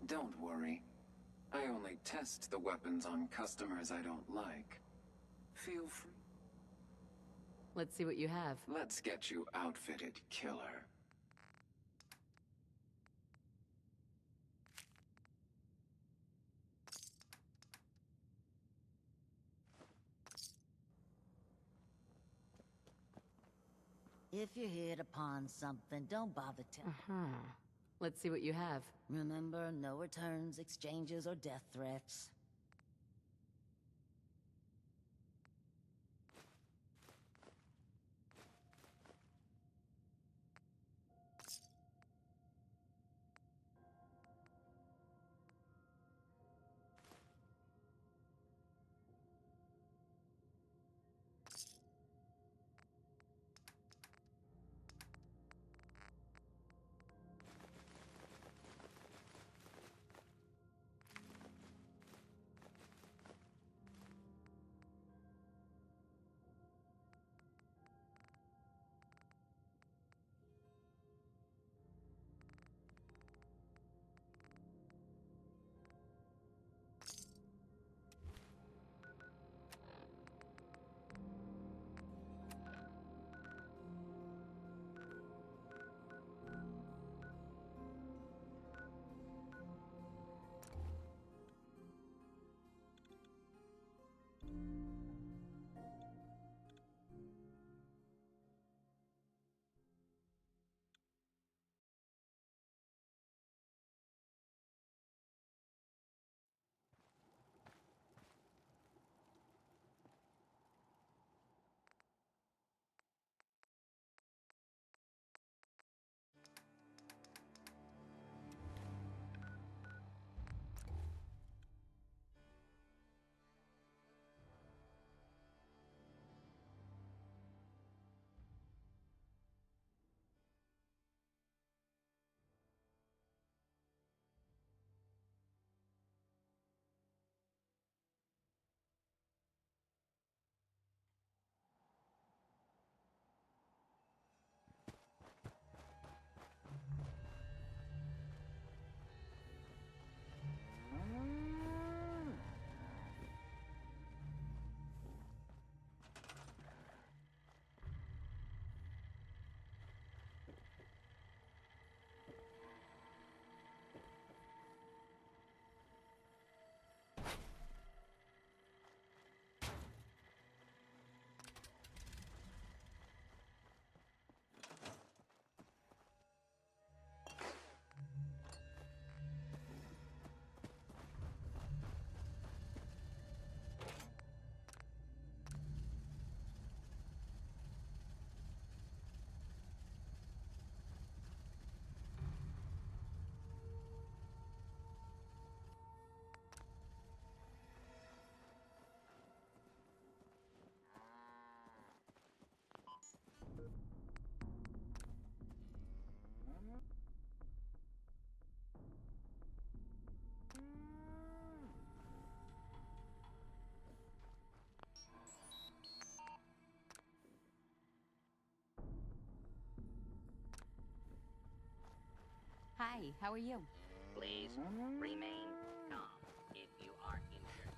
Don't worry. I only test the weapons on customers I don't like. Feel free. Let's see what you have. Let's get you outfitted, killer. If you hit upon something, don't bother Uh-huh. Let's see what you have. Remember, no returns, exchanges, or death threats. Hi, how are you? Please remain calm if you are injured.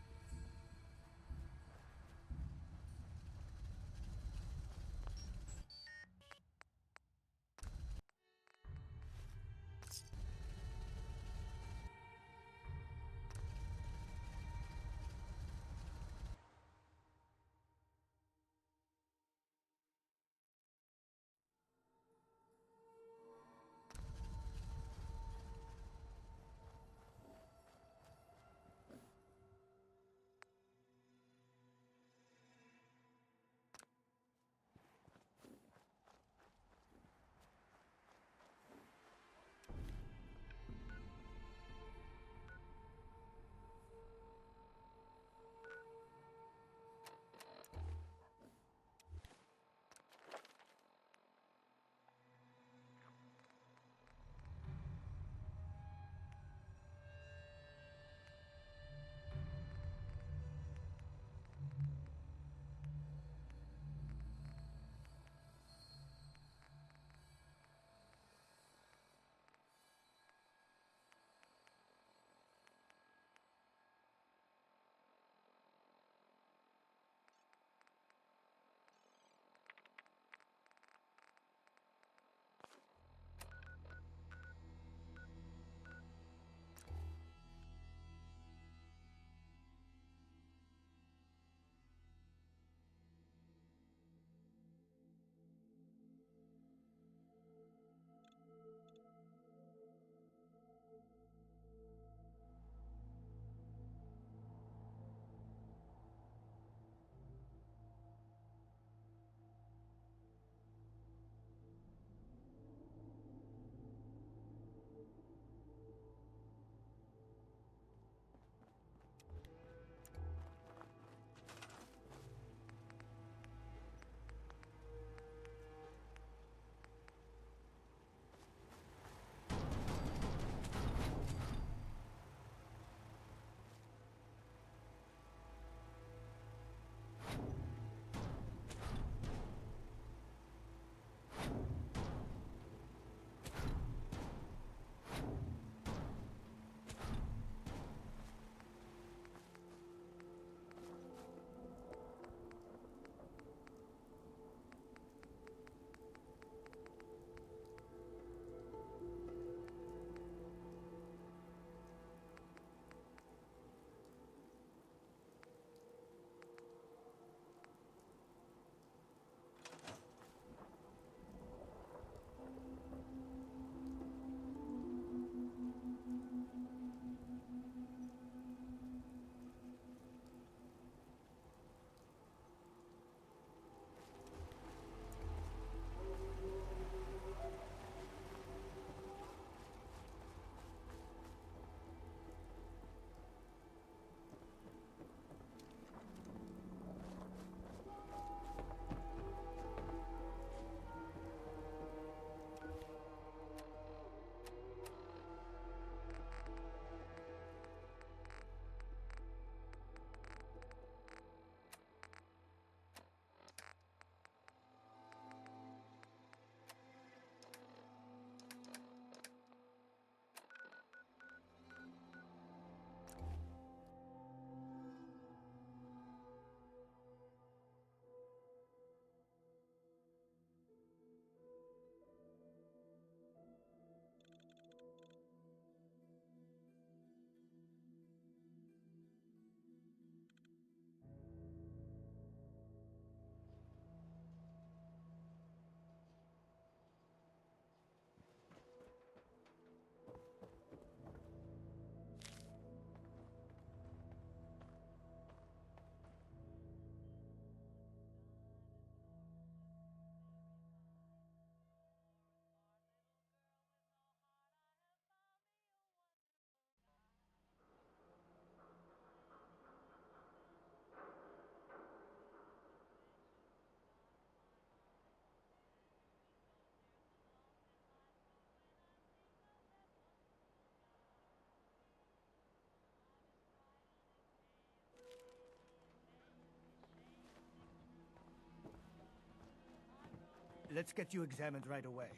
let's get you examined right away.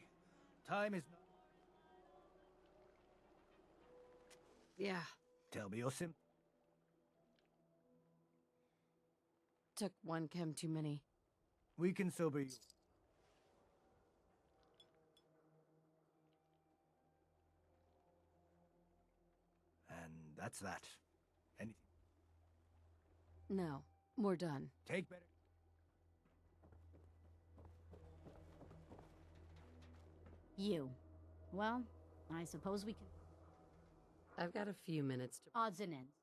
Time is... Yeah. Tell me your symptoms. Took one chem too many. We can sober you. And that's that. Anything? No, we're done. Take better... You. Well, I suppose we can... I've got a few minutes to... Odds and ends.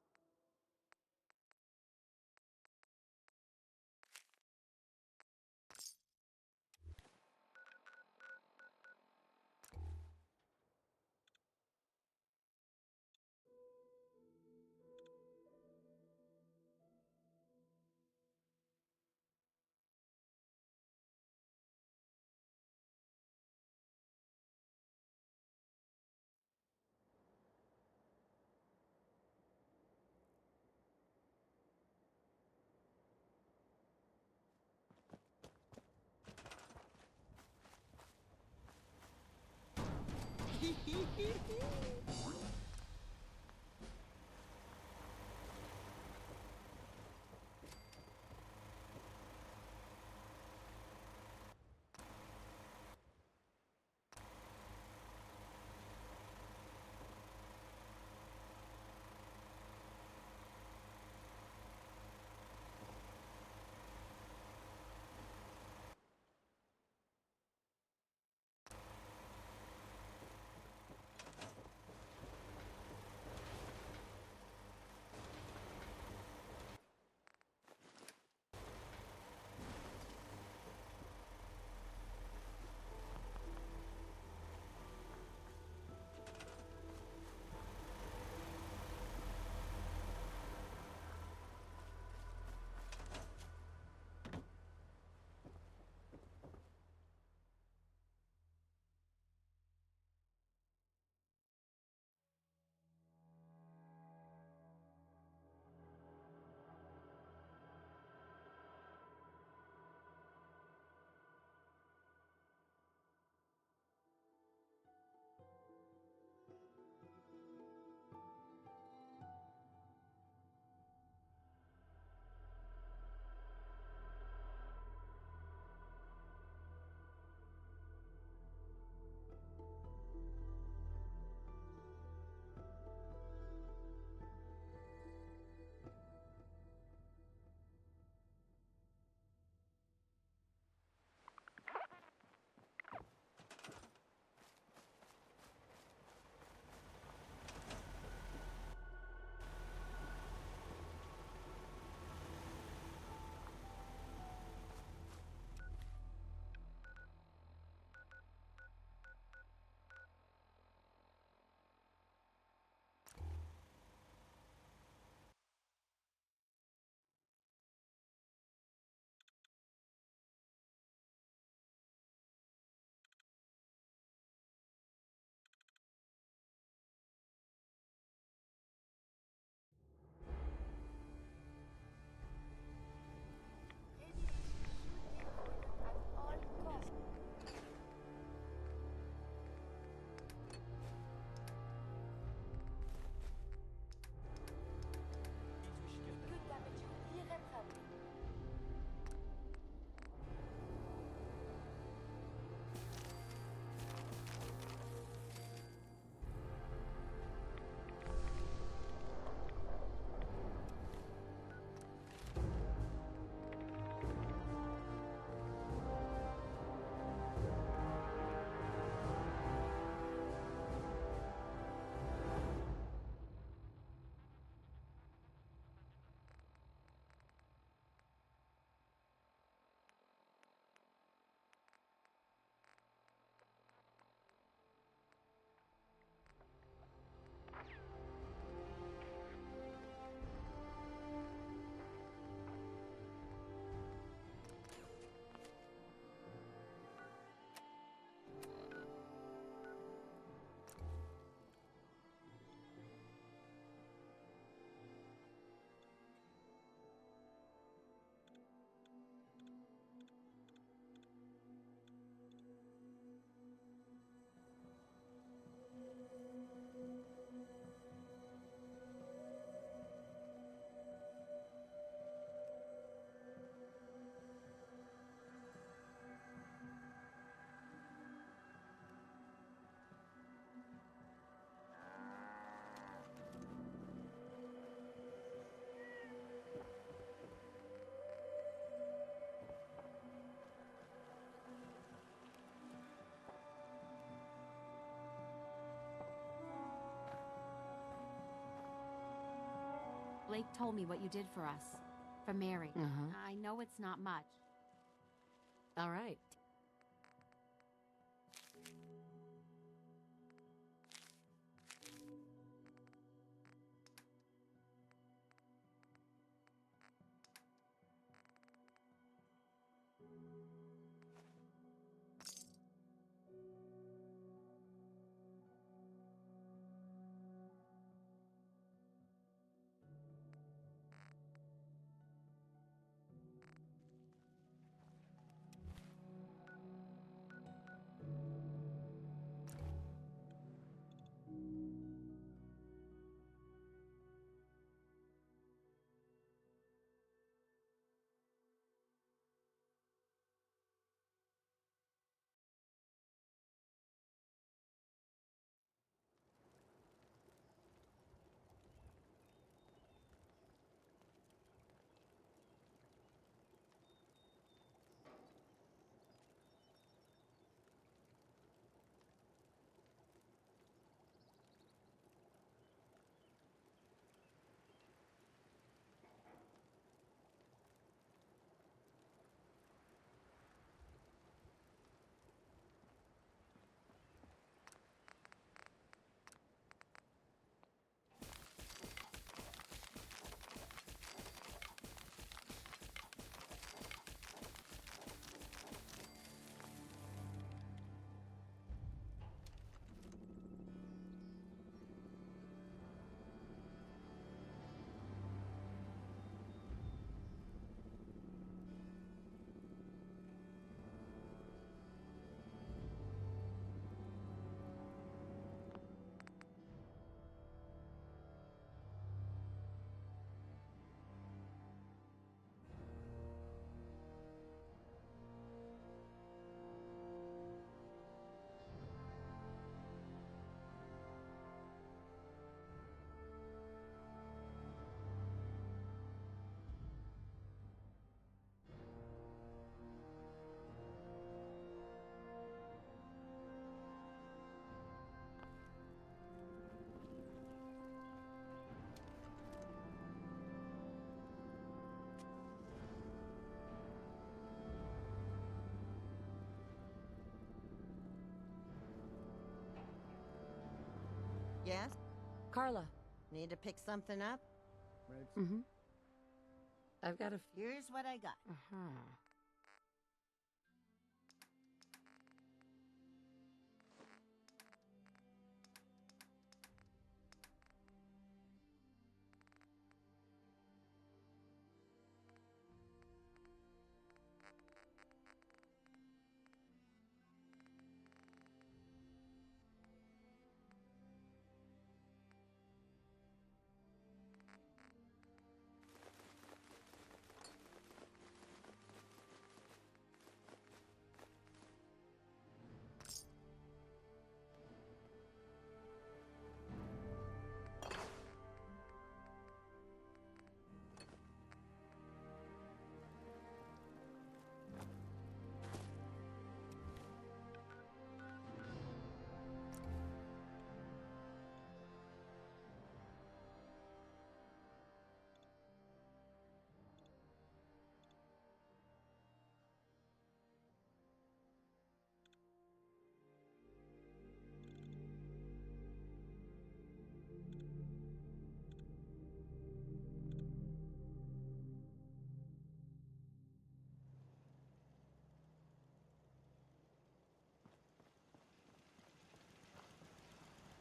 Blake told me what you did for us. For Mary. Uh-huh. I know it's not much. All right. Yes? Carla. Need to pick something up? Mm-hmm. I've got a... Here's what I got. Uh-huh.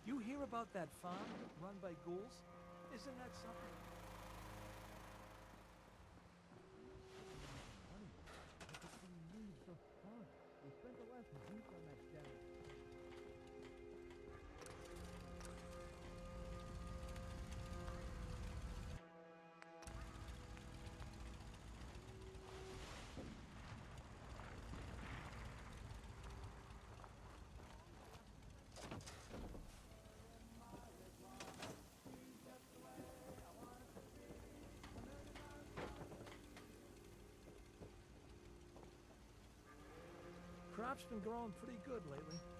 You hear about that farm run by ghouls? Isn't that something? We spent the last week on that channel. Crop's been growing pretty good lately.